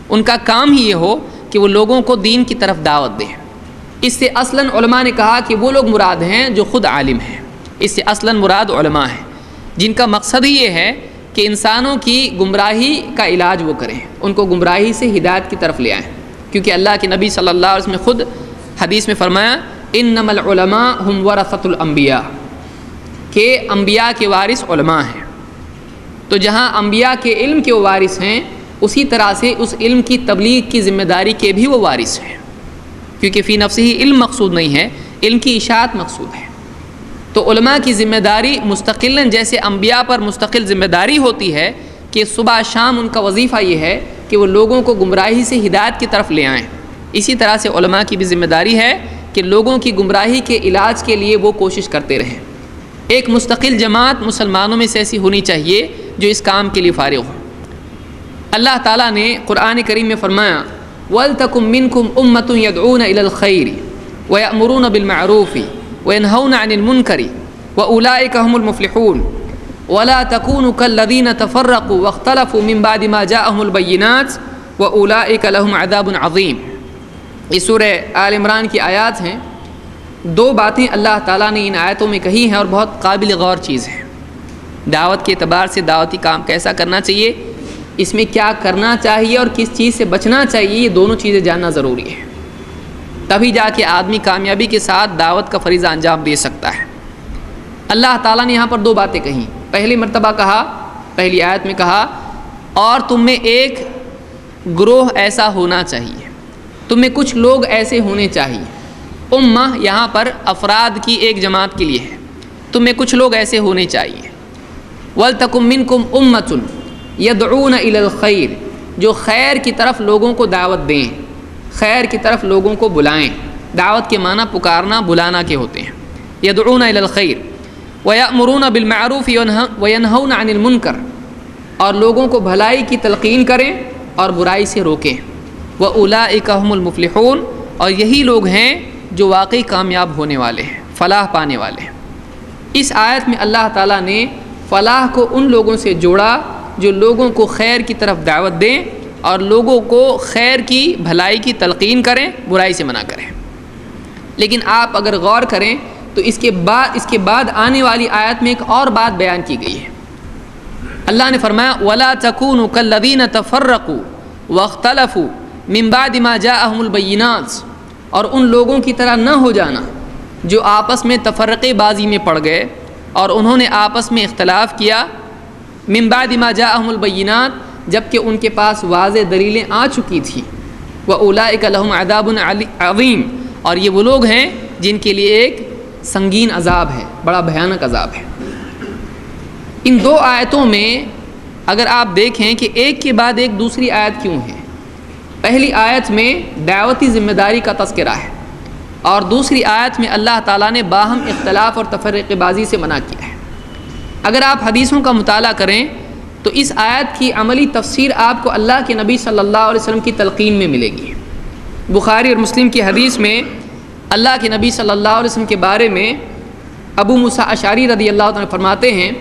ان کا کام ہی یہ ہو کہ وہ لوگوں کو دین کی طرف دعوت دیں۔ اس سے اصلاً علماء نے کہا کہ وہ لوگ مراد ہیں جو خود عالم ہیں، اس سے اصلاً مراد علماء ہیں جن کا مقصد ہی یہ ہے کہ انسانوں کی گمراہی کا علاج وہ کریں، ان کو گمراہی سے ہدایت کی طرف لے آئیں، کیونکہ اللہ کے نبی صلی اللہ علیہ وسلم نے خود حدیث میں فرمایا انما العلماء هم ورثۃ الانبیاء، کہ انبیاء کے وارث علماء ہیں۔ تو جہاں انبیاء کے علم کے وارث ہیں اسی طرح سے اس علم کی تبلیغ کی ذمہ داری کے بھی وہ وارث ہیں، کیونکہ فی نفسہ ہی علم مقصود نہیں ہے، علم کی اشاعت مقصود ہے۔ تو علماء کی ذمہ داری مستقلاً جیسے انبیاء پر مستقل ذمہ داری ہوتی ہے کہ صبح شام ان کا وظیفہ یہ ہے کہ وہ لوگوں کو گمراہی سے ہدایت کی طرف لے آئیں، اسی طرح سے علماء کی بھی ذمہ داری ہے کہ لوگوں کی گمراہی کے علاج کے لیے وہ کوشش کرتے رہیں۔ ایک مستقل جماعت مسلمانوں میں سے ایسی ہونی چاہیے جو اس کام کے لیے فارغ ہو۔ اللہ تعالیٰ نے قرآن کریم میں فرمایا وَلْتَكُمْ مِنْكُمْ أُمَّةٌ يَدْعُونَ إِلَى الْخَيْرِ وَيَأْمُرُونَ بِالْمَعْرُوفِ وَيَنْهَوْنَ عَنِ الْمُنْكَرِ وَأُولَٰئِكَ هُمُ الْمُفْلِحُونَ وَلَا تَكُونُوا كَالَّذِينَ تَفَرَّقُوا وَاخْتَلَفُوا مِنْ بَعْدِ مَا جَاءَهُمُ الْبَيِّنَاتُ وَأُولَٰئِكَ لَهُمْ عَذَابٌ عَظِيمٌ۔ یہ سورہ آل عمران کی آیات ہیں۔ دو باتیں اللہ تعالیٰ نے ان آیتوں میں کہی ہیں اور بہت قابل غور چیز ہے۔ دعوت کے اعتبار سے دعوتی کام کیسا کرنا چاہیے، اس میں کیا کرنا چاہیے اور کس چیز سے بچنا چاہیے، یہ دونوں چیزیں جاننا ضروری ہے، تبھی جا کے آدمی کامیابی کے ساتھ دعوت کا فریضہ انجام دے سکتا ہے۔ اللہ تعالیٰ نے یہاں پر دو باتیں کہیں۔ پہلی مرتبہ کہا، پہلی آیت میں کہا اور تم میں ایک گروہ ایسا ہونا چاہیے، تم میں کچھ لوگ ایسے ہونے چاہیے۔ امہ یہاں پر افراد کی ایک جماعت کے لیے ہے، تم میں کچھ لوگ ایسے ہونے چاہیے۔ وَلْتَكُمْ مِنْكُمْ أُمَّةٌ يَدْعُونَ إِلَى الْخَيْرِ، جو خیر کی طرف لوگوں کو دعوت دیں، خیر کی طرف لوگوں کو بلائیں۔ دعوت کے معنی پکارنا بلانا کے ہوتے ہیں۔ يَدْعُونَ إِلَى الْخَيْرِ وَيَأْمُرُونَ بِالْمَعْرُوفِ وَيَنْهَوْنَ عَنِ الْمُنْكَرِ، اور لوگوں کو بھلائی کی تلقین کریں اور برائی سے روکیں۔ وَأُولَٰئِكَ هُمُ الْمُفْلِحُونَ، اور یہی لوگ ہیں جو واقعی کامیاب ہونے والے ہیں، فلاح پانے والے ہیں۔ اس آیت میں اللہ تعالیٰ نے فلاح کو ان لوگوں سے جوڑا جو لوگوں کو خیر کی طرف دعوت دیں اور لوگوں کو خیر کی بھلائی کی تلقین کریں، برائی سے منع کریں۔ لیکن آپ اگر غور کریں تو اس کے بعد آنے والی آیت میں ایک اور بات بیان کی گئی ہے۔ اللہ نے فرمایا وَلَا تَكُونُوا كَالَّذِينَ تَفَرَّقُوا وَاخْتَلَفُوا مِن بَعْدِ مَا جَاءَهُمُ الْبَيِّنَاتُ، اور ان لوگوں کی طرح نہ ہو جانا جو آپس میں تفرقے بازی میں پڑ گئے اور انہوں نے آپس میں اختلاف کیا۔ من بعد ما جاءهم البینات، جب کہ ان کے پاس واضح دلیلیں آ چکی تھیں۔ وَأُولَٰئِكَ لَهُمْ عَذَابٌ عَظِيمٌ، اور یہ وہ لوگ ہیں جن کے لیے ایک سنگین عذاب ہے، بڑا بھیانک عذاب ہے۔ ان دو آیتوں میں اگر آپ دیکھیں کہ ایک کے بعد ایک دوسری آیت کیوں ہے، پہلی آیت میں دعوتی ذمہ داری کا تذکرہ ہے اور دوسری آیت میں اللہ تعالیٰ نے باہم اختلاف اور تفرقے بازی سے منع کیا ہے۔ اگر آپ حدیثوں کا مطالعہ کریں تو اس آیت کی عملی تفسیر آپ کو اللہ کے نبی صلی اللہ علیہ وسلم کی تلقین میں ملے گی۔ بخاری اور مسلم کی حدیث میں اللہ کے نبی صلی اللہ علیہ وسلم کے بارے میں ابو موسیٰ اشعری رضی اللہ عنہ فرماتے ہیں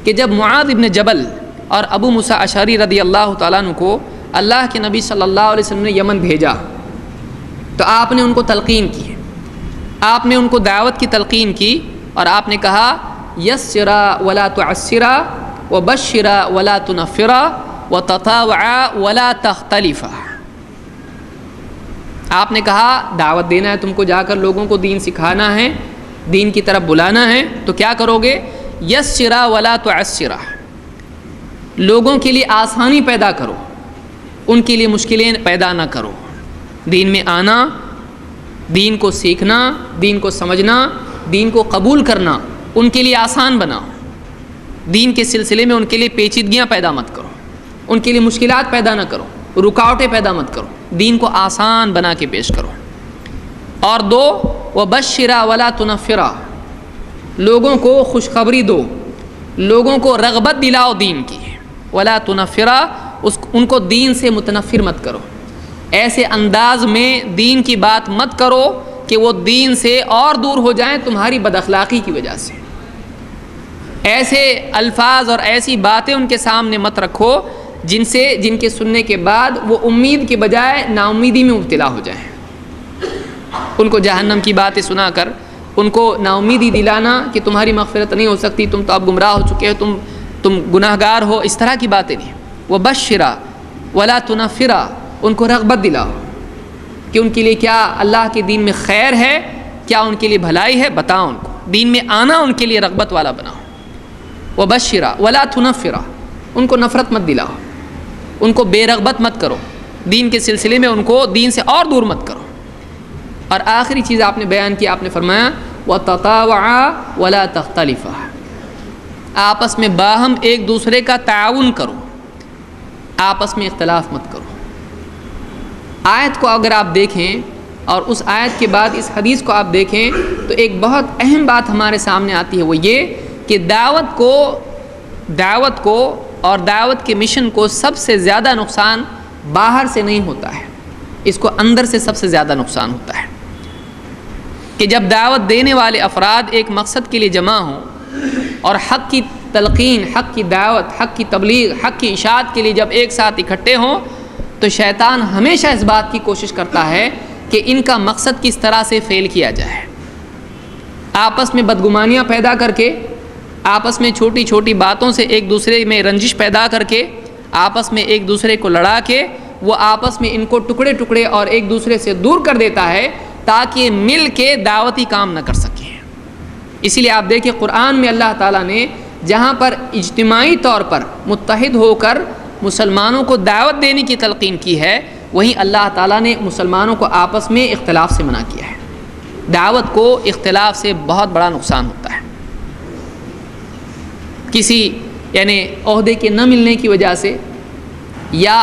کہ جب معاذ بن جبل اور ابو موسیٰ اشعری رضی اللہ تعالیٰ عنہ کو اللہ کے نبی صلی اللہ علیہ وسلم نے یمن بھیجا تو آپ نے ان کو تلقین کی، آپ نے ان کو دعوت کی تلقین کی اور آپ نے کہا یسرا ولا تعسرا وبشرا ولا تنفرا وتطاوعا ولا تختلفا۔ آپ نے کہا دعوت دینا ہے تم کو، جا کر لوگوں کو دین سکھانا ہے، دین کی طرف بلانا ہے، تو کیا کرو گے؟ یسرا ولا تعسرا، لوگوں کے لیے آسانی پیدا کرو، ان کے لیے مشکلیں پیدا نہ کرو۔ دین میں آنا، دین کو سیکھنا، دین کو سمجھنا، دین کو قبول کرنا ان کے لیے آسان بناؤ۔ دین کے سلسلے میں ان کے لیے پیچیدگیاں پیدا مت کرو، ان کے لیے مشکلات پیدا نہ کرو، رکاوٹیں پیدا مت کرو، دین کو آسان بنا کے پیش کرو۔ اور دو، وبشرا ولا تنفرا، لوگوں کو خوشخبری دو، لوگوں کو رغبت دلاؤ دین کی۔ ولا تنفرا، ان کو دین سے متنفر مت کرو، ایسے انداز میں دین کی بات مت کرو کہ وہ دین سے اور دور ہو جائیں تمہاری بد اخلاقی کی وجہ سے۔ ایسے الفاظ اور ایسی باتیں ان کے سامنے مت رکھو جن کے سننے کے بعد وہ امید کے بجائے نا امیدی میں مبتلا ہو جائیں۔ ان کو جہنم کی باتیں سنا کر ان کو نا امیدی دلانا کہ تمہاری مغفرت نہیں ہو سکتی، تم تو اب گمراہ ہو چکے ہو، تم گناہ گار ہو، اس طرح کی باتیں نہیں۔ وبشرا ولا تنفرا، ان کو رغبت دلاؤ کہ ان کے لیے کیا اللہ کے دین میں خیر ہے، کیا ان کے لیے بھلائی ہے، بتاؤ ان کو، دین میں آنا ان کے لیے رغبت والا بناؤ۔ وبشرا ولا تنفرا، ان کو نفرت مت دلاؤ۔ ان کو بے رغبت مت کرو، دین کے سلسلے میں ان کو دین سے اور دور مت کرو۔ اور آخری چیز آپ نے بیان کی، آپ نے فرمایا وَتَطَاوَعَا وَلَا تَخْتَلِفَا، آپس میں باہم ایک دوسرے کا تعاون کرو، آپس میں اختلاف مت کرو۔ آیت کو اگر آپ دیکھیں اور اس آیت کے بعد اس حدیث کو آپ دیکھیں تو ایک بہت اہم بات ہمارے سامنے آتی ہے، وہ یہ کہ دعوت کو اور دعوت کے مشن کو سب سے زیادہ نقصان باہر سے نہیں ہوتا ہے، اس کو اندر سے سب سے زیادہ نقصان ہوتا ہے۔ کہ جب دعوت دینے والے افراد ایک مقصد کے لیے جمع ہوں اور حق کی تلقین، حق کی دعوت، حق کی تبلیغ، حق کی اشاعت کے لیے جب ایک ساتھ اکٹھے ہوں تو شیطان ہمیشہ اس بات کی کوشش کرتا ہے کہ ان کا مقصد کس طرح سے فیل کیا جائے، آپس میں بدگمانیاں پیدا کر کے، آپس میں چھوٹی چھوٹی باتوں سے ایک دوسرے میں رنجش پیدا کر کے، آپس میں ایک دوسرے کو لڑا کے وہ آپس میں ان کو ٹکڑے ٹکڑے اور ایک دوسرے سے دور کر دیتا ہے تاکہ مل کے دعوتی کام نہ کر سکیں۔ اسی لیے آپ دیکھیں قرآن میں اللہ تعالیٰ نے جہاں پر اجتماعی طور پر متحد ہو کر مسلمانوں کو دعوت دینے کی تلقین کی ہے، وہیں اللہ تعالیٰ نے مسلمانوں کو آپس میں اختلاف سے منع کیا ہے۔ دعوت کو اختلاف سے بہت بڑا نقصان ہوتا ہے، کسی عہدے کے نہ ملنے کی وجہ سے، یا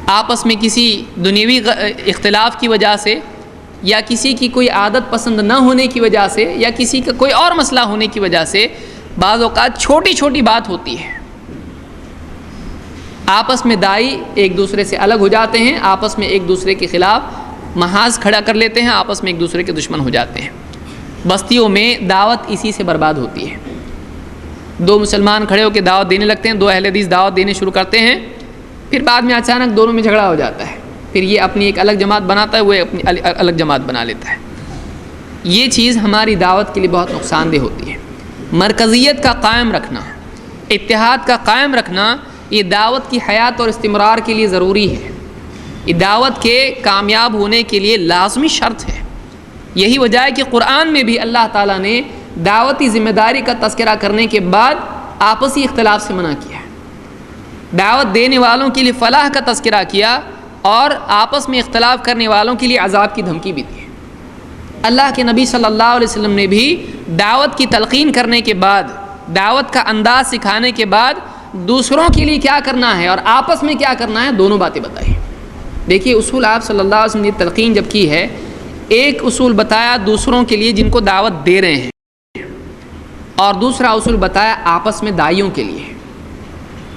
آپس میں کسی دنیوی اختلاف کی وجہ سے، یا کسی کی کوئی عادت پسند نہ ہونے کی وجہ سے، یا کسی کا کوئی اور مسئلہ ہونے کی وجہ سے بعض اوقات چھوٹی چھوٹی بات ہوتی ہے، آپس میں دائی ایک دوسرے سے الگ ہو جاتے ہیں، آپس میں ایک دوسرے کے خلاف محاذ کھڑا کر لیتے ہیں، آپس میں ایک دوسرے کے دشمن ہو جاتے ہیں۔ بستیوں میں دعوت اسی سے برباد ہوتی ہے۔ دو مسلمان کھڑے ہو کے دعوت دینے لگتے ہیں، دو اہل حدیث دعوت دینے شروع کرتے ہیں، پھر بعد میں اچانک دونوں میں جھگڑا ہو جاتا ہے، پھر یہ اپنی ایک الگ جماعت بناتا ہے، وہ اپنی الگ جماعت بنا لیتا ہے۔ یہ چیز ہماری دعوت کے لیے بہت نقصان دہ ہوتی ہے۔ مرکزیت کا قائم رکھنا، اتحاد کا قائم رکھنا، یہ دعوت کی حیات اور استمرار کے لیے ضروری ہے، یہ دعوت کے کامیاب ہونے کے لیے لازمی شرط ہے۔ یہی وجہ ہے کہ قرآن میں بھی اللہ تعالیٰ نے دعوتی ذمہ داری کا تذکرہ کرنے کے بعد آپسی اختلاف سے منع کیا ہے، دعوت دینے والوں کے لیے فلاح کا تذکرہ کیا اور آپس میں اختلاف کرنے والوں کے لیے عذاب کی دھمکی بھی دی۔ اللہ کے نبی صلی اللہ علیہ وسلم نے بھی دعوت کی تلقین کرنے کے بعد، دعوت کا انداز سکھانے کے بعد دوسروں کے لیے کیا کرنا ہے اور آپس میں کیا کرنا ہے، دونوں باتیں بتائی۔ دیکھیے اصول آپ صلی اللہ علیہ وسلم نے تلقین جب کی ہے، ایک اصول بتایا دوسروں کے لیے جن کو دعوت دے رہے ہیں، اور دوسرا اصول بتایا آپس میں داعیوں کے لیے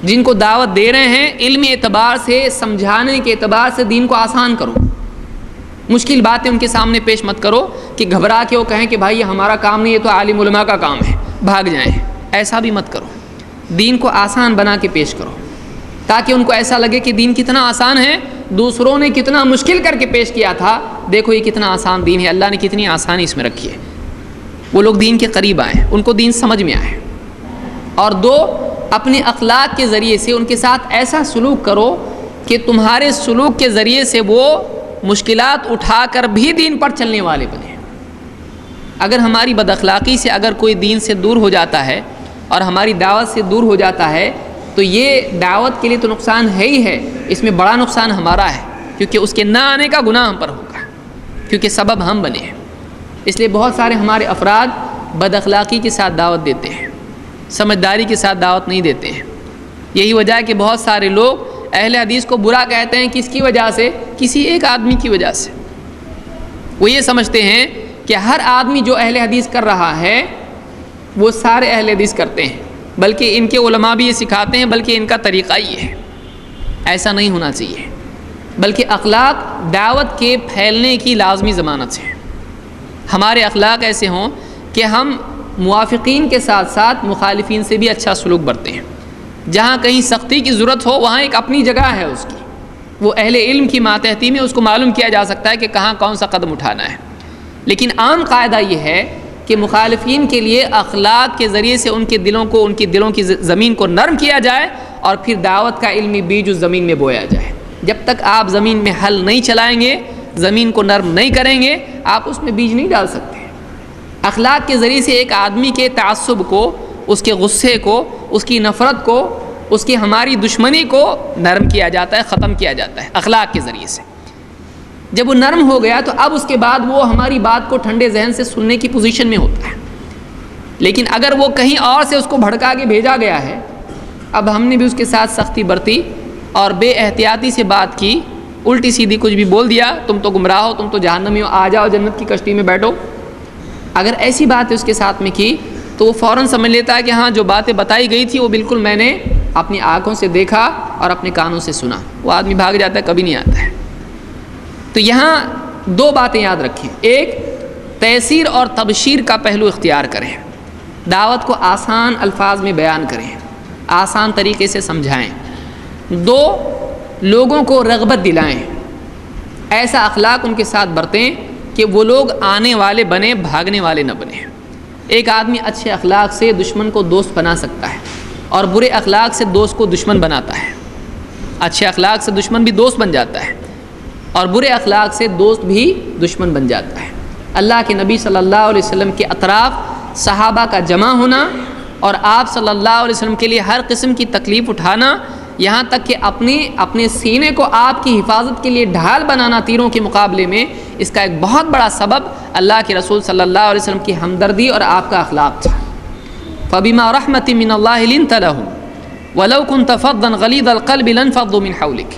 جن کو دعوت دے رہے ہیں، علمی اعتبار سے، سمجھانے کے اعتبار سے دین کو آسان کرو، مشکل باتیں ان کے سامنے پیش مت کرو کہ گھبرا کے وہ کہیں کہ بھائی یہ ہمارا کام نہیں، یہ تو عالم علماء کا کام ہے، بھاگ جائیں، ایسا بھی مت کرو، دین کو آسان بنا کے پیش کرو تاکہ ان کو ایسا لگے کہ دین کتنا آسان ہے، دوسروں نے کتنا مشکل کر کے پیش کیا تھا، دیکھو یہ کتنا آسان دین ہے، اللہ نے کتنی آسانی اس میں رکھی ہے، وہ لوگ دین کے قریب آئیں، ان کو دین سمجھ میں آئے۔ اور دو، اپنے اخلاق کے ذریعے سے ان کے ساتھ ایسا سلوک کرو کہ تمہارے سلوک کے ذریعے سے وہ مشکلات اٹھا کر بھی دین پر چلنے والے بنے۔ اگر ہماری بد اخلاقی سے اگر کوئی دین سے دور ہو جاتا ہے اور ہماری دعوت سے دور ہو جاتا ہے تو یہ دعوت کے لیے تو نقصان ہے ہی ہے، اس میں بڑا نقصان ہمارا ہے، کیونکہ اس کے نہ آنے کا گناہ ہم پر ہوگا، کیونکہ سبب ہم بنے ہیں۔ اس لیے بہت سارے ہمارے افراد بد اخلاقی کے ساتھ دعوت دیتے ہیں، سمجھداری کے ساتھ دعوت نہیں دیتے ہیں۔ یہی وجہ ہے کہ بہت سارے لوگ اہل حدیث کو برا کہتے ہیں، کس کی وجہ سے؟ کسی ایک آدمی کی وجہ سے۔ وہ یہ سمجھتے ہیں کہ ہر آدمی جو اہل حدیث کر رہا ہے وہ سارے اہل حدیث کرتے ہیں، بلکہ ان کے علماء بھی یہ سکھاتے ہیں، بلکہ ان کا طریقہ یہ ہے۔ ایسا نہیں ہونا چاہیے، بلکہ اخلاق دعوت کے پھیلنے کی لازمی ضمانت ہے۔ ہمارے اخلاق ایسے ہوں کہ ہم موافقین کے ساتھ ساتھ مخالفین سے بھی اچھا سلوک برتے ہیں، جہاں کہیں سختی کی ضرورت ہو وہاں ایک اپنی جگہ ہے اس کی، وہ اہل علم کی ماتحتی میں اس کو معلوم کیا جا سکتا ہے کہ کہاں کون سا قدم اٹھانا ہے۔ لیکن عام قاعدہ یہ ہے کہ مخالفین کے لیے اخلاق کے ذریعے سے ان کے دلوں کی زمین کو نرم کیا جائے اور پھر دعوت کا علمی بیج اس زمین میں بویا جائے۔ جب تک آپ زمین میں حل نہیں چلائیں گے، زمین کو نرم نہیں کریں گے، آپ اس میں بیج نہیں ڈال سکتے۔ اخلاق کے ذریعے سے ایک آدمی کے تعصب کو، اس کے غصے کو، اس کی نفرت کو اس کی ہماری دشمنی کو نرم کیا جاتا ہے، ختم کیا جاتا ہے اخلاق کے ذریعے سے۔ جب وہ نرم ہو گیا تو اب اس کے بعد وہ ہماری بات کو ٹھنڈے ذہن سے سننے کی پوزیشن میں ہوتا ہے۔ لیکن اگر وہ کہیں اور سے اس کو بھڑکا کے بھیجا گیا ہے، اب ہم نے بھی اس کے ساتھ سختی برتی اور بے احتیاطی سے بات کی، الٹی سیدھی کچھ بھی بول دیا، تم تو گمراہ ہو، تم تو جہنمی ہو، آ جاؤ جنت کی کشتی میں بیٹھو، اگر ایسی بات اس کے ساتھ میں کی تو وہ فوراً سمجھ لیتا ہے کہ ہاں جو باتیں بتائی گئی تھی وہ بالکل میں نے اپنی آنکھوں سے دیکھا اور اپنے کانوں سے سنا، وہ آدمی بھاگ جاتا ہے، کبھی نہیں آتا ہے۔ تو یہاں دو باتیں یاد رکھیں، ایک تیسیر اور تبشیر کا پہلو اختیار کریں، دعوت کو آسان الفاظ میں بیان کریں، آسان طریقے سے سمجھائیں۔ دو، لوگوں کو رغبت دلائیں، ایسا اخلاق ان کے ساتھ برتیں کہ وہ لوگ آنے والے بنے، بھاگنے والے نہ بنے۔ ایک آدمی اچھے اخلاق سے دشمن کو دوست بنا سکتا ہے اور برے اخلاق سے دوست کو دشمن بناتا ہے۔ اچھے اخلاق سے دشمن بھی دوست بن جاتا ہے اور برے اخلاق سے دوست بھی دشمن بن جاتا ہے۔ اللہ کے نبی صلی اللہ علیہ وسلم کے اطراف صحابہ کا جمع ہونا اور آپ صلی اللہ علیہ وسلم کے لیے ہر قسم کی تکلیف اٹھانا، یہاں تک کہ اپنے سینے کو آپ کی حفاظت کے لیے ڈھال بنانا تیروں کے مقابلے میں، اس کا ایک بہت بڑا سبب اللہ کے رسول صلی اللہ علیہ وسلم کی ہمدردی اور آپ کا اخلاق تھا۔ فَبِمَا رَحْمَةٍ مِّنَ اللَّهِ لِنْتَ لَهُمْ وَلَوْ كُنْتَ فَظًّا غَلِيظَ الْقَلْبِ لَانفَضُّوا مِنْ حَوْلِكَ۔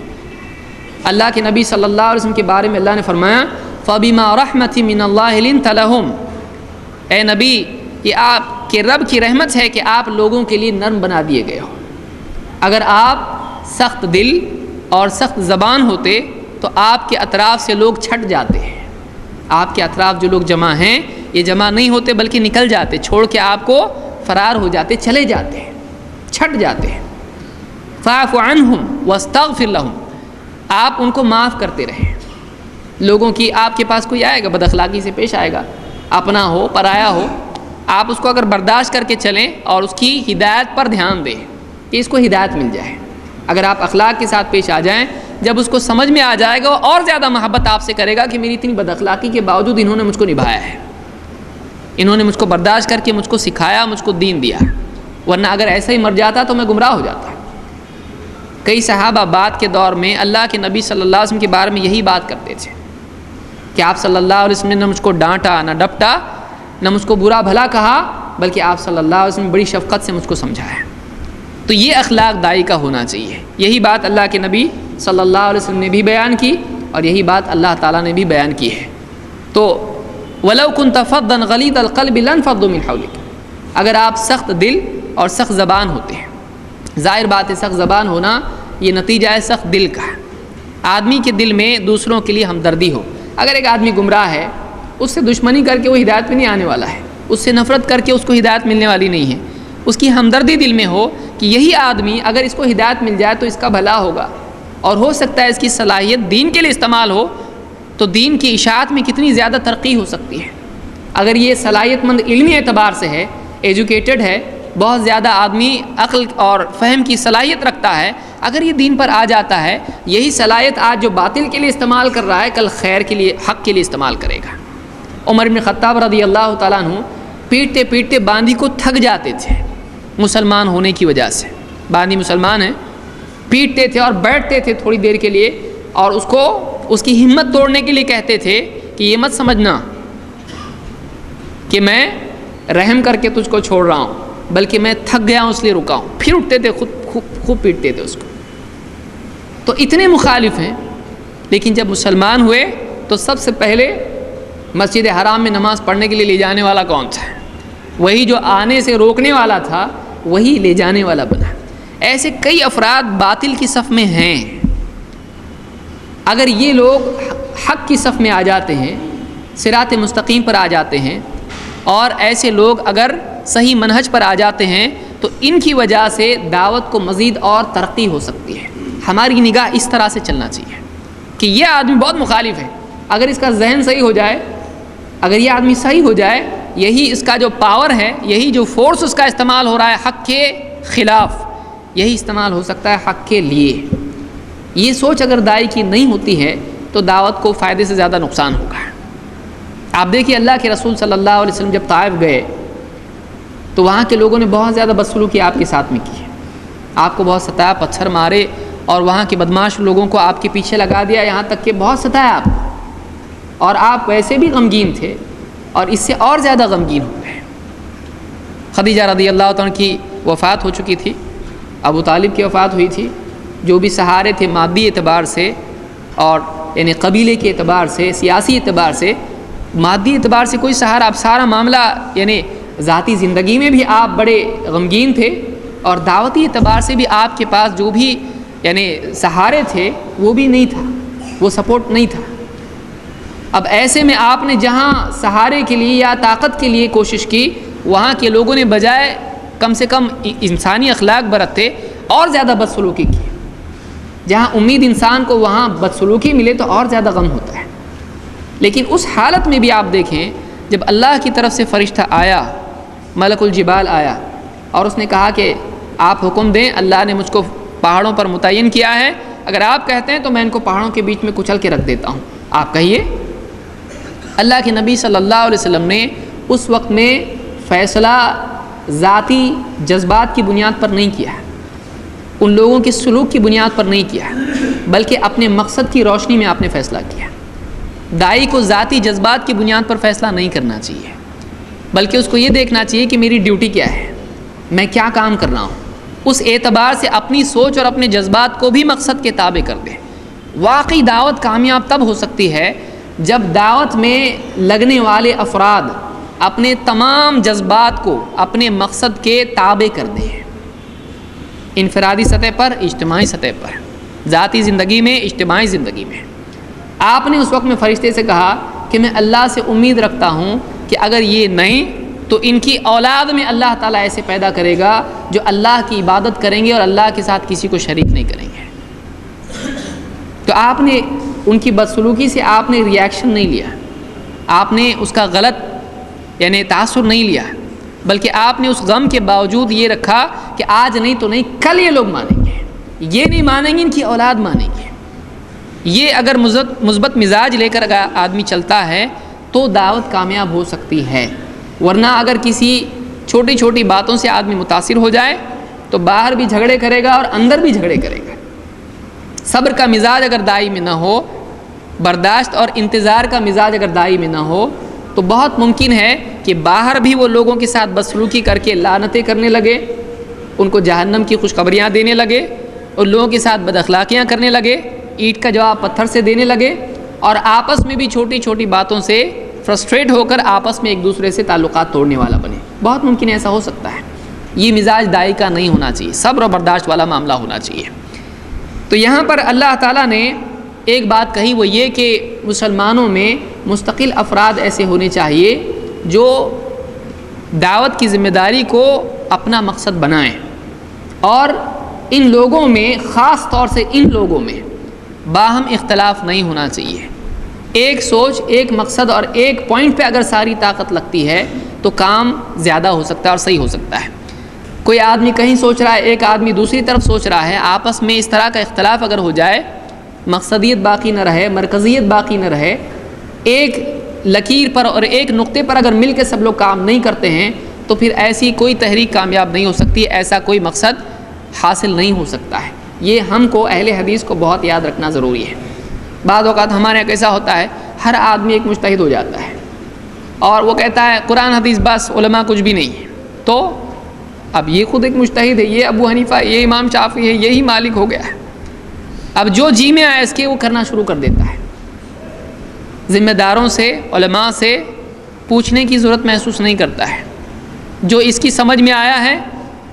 اللہ کے نبی صلی اللہ علیہ وسلم کے بارے میں اللہ نے فرمایا فَبِمَا رَحْمَةٍ مِّنَ اللَّهِ لِنْتَ لَهُمْ، اے نبی یہ آپ کے رب کی رحمت ہے کہ آپ لوگوں کے لیے نرم بنا دیے گئے ہو۔ اگر آپ سخت دل اور سخت زبان ہوتے تو آپ کے اطراف سے لوگ چھٹ جاتے ہیں، آپ کے اطراف جو لوگ جمع ہیں یہ جمع نہیں ہوتے بلکہ نکل جاتے، چھوڑ کے آپ کو فرار ہو جاتے، چلے جاتے ہیں، چھٹ جاتے ہیں۔ فاعف عنہم واستغفر لہم، آپ ان کو معاف کرتے رہیں۔ لوگوں کی آپ کے پاس کوئی آئے گا بد اخلاقی سے پیش آئے گا، اپنا ہو پرایا ہو، آپ اس کو اگر برداشت کر کے چلیں اور اس کی ہدایت پر دھیان دیں کہ اس کو ہدایت مل جائے، اگر آپ اخلاق کے ساتھ پیش آ جائیں، جب اس کو سمجھ میں آ جائے گا وہ اور زیادہ محبت آپ سے کرے گا کہ میری اتنی بد اخلاقی کے باوجود انہوں نے مجھ کو نبھایا ہے، انہوں نے مجھ کو برداشت کر کے مجھ کو سکھایا، مجھ کو دین دیا، ورنہ اگر ایسا ہی مر جاتا تو میں گمراہ ہو جاتا۔ کئی صحابہ بعد کے دور میں اللہ کے نبی صلی اللہ علیہ وسلم کے بارے میں یہی بات کرتے تھے کہ آپ صلی اللہ علیہ وسلم نے نہ مجھ کو ڈانٹا، نہ ڈپٹا، نہ مجھ کو برا بھلا کہا، بلکہ آپ صلی اللہ علیہ وسلم نے بڑی شفقت سے مجھ کو سمجھایا۔ تو یہ اخلاق داعی کا ہونا چاہیے۔ یہی بات اللہ کے نبی صلی اللہ علیہ وسلم نے بھی بیان کی اور یہی بات اللہ تعالیٰ نے بھی بیان کی ہے۔ تو وَلَوْ كُنْتَ فَظًّا غَلِيظَ الْقَلْبِ لَانفَضُّوا مِنْ حَوْلِكَ، اگر آپ سخت دل اور سخت زبان ہوتے ہیں، ظاہر بات ہے سخت زبان ہونا یہ نتیجہ ہے سخت دل کا۔ آدمی کے دل میں دوسروں کے لیے ہمدردی ہو، اگر ایک آدمی گمراہ ہے اس سے دشمنی کر کے وہ ہدایت میں نہیں آنے والا ہے، اس سے نفرت کر کے اس کو ہدایت ملنے والی نہیں ہے، اس کی ہمدردی دل میں ہو کہ یہی آدمی اگر اس کو ہدایت مل جائے تو اس کا بھلا ہوگا اور ہو سکتا ہے اس کی صلاحیت دین کے لیے استعمال ہو تو دین کی اشاعت میں کتنی زیادہ ترقی ہو سکتی ہے۔ اگر یہ صلاحیت مند علمی اعتبار سے ہے، ایجوکیٹڈ ہے، بہت زیادہ آدمی عقل اور فہم کی صلاحیت رکھتا ہے، اگر یہ دین پر آ جاتا ہے، یہی صلاحیت آج جو باطل کے لیے استعمال کر رہا ہے کل خیر کے لیے، حق کے لیے استعمال کرے گا۔ عمر بن خطاب رضی اللہ تعالیٰ عنہ پیٹتے پیٹتے باندی کو تھک جاتے تھے مسلمان ہونے کی وجہ سے، باندی مسلمان ہیں، پیٹتے تھے اور بیٹھتے تھے تھوڑی دیر کے لیے اور اس کو اس کی ہمت توڑنے کے لیے کہتے تھے کہ یہ مت سمجھنا کہ میں رحم کر کے تجھ کو چھوڑ رہا ہوں، بلکہ میں تھک گیا ہوں اس لیے رکا ہوں، پھر اٹھتے تھے خوب پیٹتے تھے اس کو۔ تو اتنے مخالف ہیں، لیکن جب مسلمان ہوئے تو سب سے پہلے مسجد حرام میں نماز پڑھنے کے لیے لے جانے والا کون تھا؟ وہی جو آنے سے روکنے والا تھا وہی لے جانے والا بنا۔ ایسے کئی افراد باطل کی صف میں ہیں، اگر یہ لوگ حق کی صف میں آ جاتے ہیں، صراط مستقیم پر آ جاتے ہیں، اور ایسے لوگ اگر صحیح منہج پر آ جاتے ہیں تو ان کی وجہ سے دعوت کو مزید اور ترقی ہو سکتی ہے۔ ہماری نگاہ اس طرح سے چلنا چاہیے کہ یہ آدمی بہت مخالف ہے، اگر اس کا ذہن صحیح ہو جائے، اگر یہ آدمی صحیح ہو جائے، یہی اس کا جو پاور ہے، یہی جو فورس اس کا استعمال ہو رہا ہے حق کے خلاف، یہی استعمال ہو سکتا ہے حق کے لیے۔ یہ سوچ اگر داعی کی نہیں ہوتی ہے تو دعوت کو فائدے سے زیادہ نقصان ہوگا۔ آپ دیکھیے اللہ کے رسول صلی اللہ علیہ وسلم جب طائف گئے تو وہاں کے لوگوں نے بہت زیادہ بدسلوکی آپ کے ساتھ میں کی ہے، آپ کو بہت ستایا، پتھر مارے اور وہاں کے بدماش لوگوں کو آپ کے پیچھے لگا دیا، یہاں تک کہ بہت ستایا آپ کو، اور آپ ویسے بھی غمگین تھے اور اس سے اور زیادہ غمگین ہو گئے۔ خدیجہ رضی اللہ عنہ کی وفات ہو چکی تھی، ابو طالب کی وفات ہوئی تھی، جو بھی سہارے تھے مادی اعتبار سے اور یعنی قبیلے کے اعتبار سے، سیاسی اعتبار سے، مادی اعتبار سے کوئی سہارا، اب سارا معاملہ یعنی ذاتی زندگی میں بھی آپ بڑے غمگین تھے اور دعوتی اعتبار سے بھی آپ کے پاس جو بھی یعنی سہارے تھے وہ بھی نہیں تھا، وہ سپورٹ نہیں تھا۔ اب ایسے میں آپ نے جہاں سہارے کے لیے یا طاقت کے لیے کوشش کی، وہاں کے لوگوں نے بجائے کم سے کم انسانی اخلاق برتے اور زیادہ بدسلوکی کی۔ جہاں امید انسان کو وہاں بدسلوکی ملے تو اور زیادہ غم ہوتا ہے۔ لیکن اس حالت میں بھی آپ دیکھیں، جب اللہ کی طرف سے فرشتہ آیا، ملک الجبال آیا اور اس نے کہا کہ آپ حکم دیں، اللہ نے مجھ کو پہاڑوں پر متعین کیا ہے، اگر آپ کہتے ہیں تو میں ان کو پہاڑوں کے بیچ میں کچل کے رکھ دیتا ہوں، آپ کہیے۔ اللہ کے نبی صلی اللہ علیہ وسلم نے اس وقت میں فیصلہ ذاتی جذبات کی بنیاد پر نہیں کیا، ان لوگوں کے سلوک کی بنیاد پر نہیں کیا، بلکہ اپنے مقصد کی روشنی میں آپ نے فیصلہ کیا۔ داعی کو ذاتی جذبات کی بنیاد پر فیصلہ نہیں کرنا چاہیے، بلکہ اس کو یہ دیکھنا چاہیے کہ میری ڈیوٹی کیا ہے، میں کیا کام کر رہا ہوں، اس اعتبار سے اپنی سوچ اور اپنے جذبات کو بھی مقصد کے تابع کر دیں۔ واقعی دعوت کامیاب تب ہو سکتی ہے جب دعوت میں لگنے والے افراد اپنے تمام جذبات کو اپنے مقصد کے تابع کر دیں، انفرادی سطح پر، اجتماعی سطح پر، ذاتی زندگی میں، اجتماعی زندگی میں۔ آپ نے اس وقت میں فرشتے سے کہا کہ میں اللہ سے امید رکھتا ہوں کہ اگر یہ نہیں تو ان کی اولاد میں اللہ تعالیٰ ایسے پیدا کرے گا جو اللہ کی عبادت کریں گے اور اللہ کے ساتھ کسی کو شریک نہیں کریں گے۔ تو آپ نے ان کی بدسلوکی سے آپ نے ریاکشن نہیں لیا، آپ نے اس کا غلط یعنی تاثر نہیں لیا، بلکہ آپ نے اس غم کے باوجود یہ رکھا کہ آج نہیں تو نہیں کل یہ لوگ مانیں گے، یہ نہیں مانیں گے ان کی اولاد مانیں گے۔ یہ اگر مثبت مزاج لے کر اگر آدمی چلتا ہے تو دعوت کامیاب ہو سکتی ہے، ورنہ اگر کسی چھوٹی چھوٹی باتوں سے آدمی متاثر ہو جائے تو باہر بھی جھگڑے کرے گا اور اندر بھی جھگڑے کرے گا۔ صبر کا مزاج اگر دائی میں نہ ہو، برداشت اور انتظار کا مزاج اگر دائی میں نہ ہو تو بہت ممکن ہے کہ باہر بھی وہ لوگوں کے ساتھ بدسلوکی کر کے لعنتیں کرنے لگے، ان کو جہنم کی خوشخبریاں دینے لگے، اور لوگوں کے ساتھ بد اخلاقیاں کرنے لگے، اینٹ کا جواب پتھر سے دینے لگے، اور آپس میں بھی چھوٹی چھوٹی باتوں سے فرسٹریٹ ہو کر آپس میں ایک دوسرے سے تعلقات توڑنے والا بنے۔ بہت ممکن ایسا ہو سکتا ہے۔ یہ مزاج داعی کا نہیں ہونا چاہیے، صبر و برداشت والا معاملہ ہونا چاہیے۔ تو یہاں پر اللہ تعالیٰ نے ایک بات کہی، وہ یہ کہ مسلمانوں میں مستقل افراد ایسے ہونے چاہیے جو دعوت کی ذمہ داری کو اپنا مقصد بنائیں، اور ان لوگوں میں خاص طور سے ان لوگوں میں باہم اختلاف نہیں ہونا چاہیے۔ ایک سوچ، ایک مقصد اور ایک پوائنٹ پہ اگر ساری طاقت لگتی ہے تو کام زیادہ ہو سکتا ہے اور صحیح ہو سکتا ہے۔ کوئی آدمی کہیں سوچ رہا ہے، ایک آدمی دوسری طرف سوچ رہا ہے، آپس میں اس طرح کا اختلاف اگر ہو جائے، مقصدیت باقی نہ رہے، مرکزیت باقی نہ رہے، ایک لکیر پر اور ایک نقطے پر اگر مل کے سب لوگ کام نہیں کرتے ہیں تو پھر ایسی کوئی تحریک کامیاب نہیں ہو سکتی، ایسا کوئی مقصد حاصل نہیں ہو سکتا ہے۔ یہ ہم کو اہل حدیث کو بہت یاد رکھنا ضروری ہے۔ بعض اوقات ہمارے یہاں کیسا ہوتا ہے، ہر آدمی ایک مجتہد ہو جاتا ہے اور وہ کہتا ہے قرآن حدیث بس، علماء کچھ بھی نہیں ہے۔ تو اب یہ خود ایک مجتہد ہے، یہ ابو حنیفہ، یہ امام شافعی ہے، یہی مالک ہو گیا ہے۔ اب جو جی میں آیا اس کے وہ کرنا شروع کر دیتا ہے۔ ذمہ داروں سے، علماء سے پوچھنے کی ضرورت محسوس نہیں کرتا ہے، جو اس کی سمجھ میں آیا ہے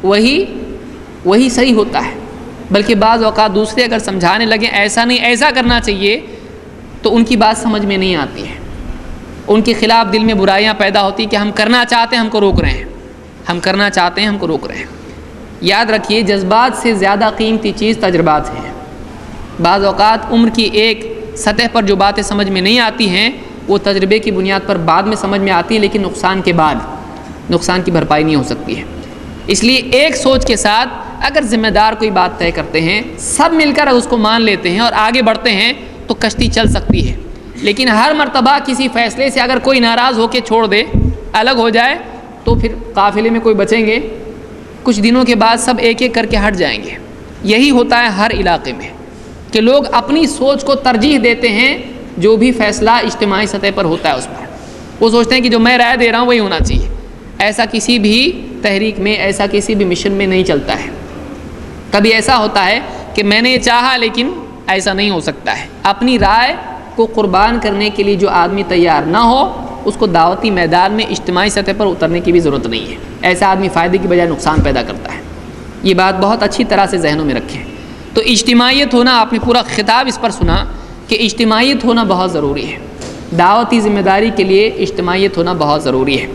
وہی صحیح ہوتا ہے۔ بلکہ بعض اوقات دوسرے اگر سمجھانے لگیں ایسا نہیں ایسا کرنا چاہیے تو ان کی بات سمجھ میں نہیں آتی ہے، ان کے خلاف دل میں برائیاں پیدا ہوتی کہ ہم کرنا چاہتے ہیں، ہم کو روک رہے ہیں، ہم کرنا چاہتے ہیں، ہم کو روک رہے ہیں۔ یاد رکھیے، جذبات سے زیادہ قیمتی چیز تجربات ہیں۔ بعض اوقات عمر کی ایک سطح پر جو باتیں سمجھ میں نہیں آتی ہیں وہ تجربے کی بنیاد پر بعد میں سمجھ میں آتی ہیں، لیکن نقصان کے بعد نقصان کی بھرپائی نہیں ہو سکتی ہے۔ اس لیے ایک سوچ کے ساتھ اگر ذمہ دار کوئی بات طے کرتے ہیں، سب مل کر اس کو مان لیتے ہیں اور آگے بڑھتے ہیں تو کشتی چل سکتی ہے۔ لیکن ہر مرتبہ کسی فیصلے سے اگر کوئی ناراض ہو کے چھوڑ دے، الگ ہو جائے، تو پھر قافلے میں کوئی بچیں گے؟ کچھ دنوں کے بعد سب ایک ایک کر کے ہٹ جائیں گے۔ یہی ہوتا ہے ہر علاقے میں کہ لوگ اپنی سوچ کو ترجیح دیتے ہیں، جو بھی فیصلہ اجتماعی سطح پر ہوتا ہے اس پر وہ سوچتے ہیں کہ جو میں رائے دے رہا ہوں وہی ہونا چاہیے۔ ایسا کسی بھی تحریک میں، ایسا کسی بھی مشن میں نہیں چلتا ہے۔ کبھی ایسا ہوتا ہے کہ میں نے یہ چاہا لیکن ایسا نہیں ہو سکتا ہے۔ اپنی رائے کو قربان کرنے کے لیے جو آدمی تیار نہ ہو، اس کو دعوتی میدان میں اجتماعی سطح پر اترنے کی بھی ضرورت نہیں ہے۔ ایسا آدمی فائدے کی بجائے نقصان پیدا کرتا ہے۔ یہ بات بہت اچھی طرح سے ذہنوں میں رکھیں۔ تو اجتماعیت ہونا، آپ نے پورا خطاب اس پر سنا کہ اجتماعیت ہونا بہت ضروری ہے۔ دعوتی ذمہ داری کے لیے اجتماعیت ہونا بہت ضروری ہے،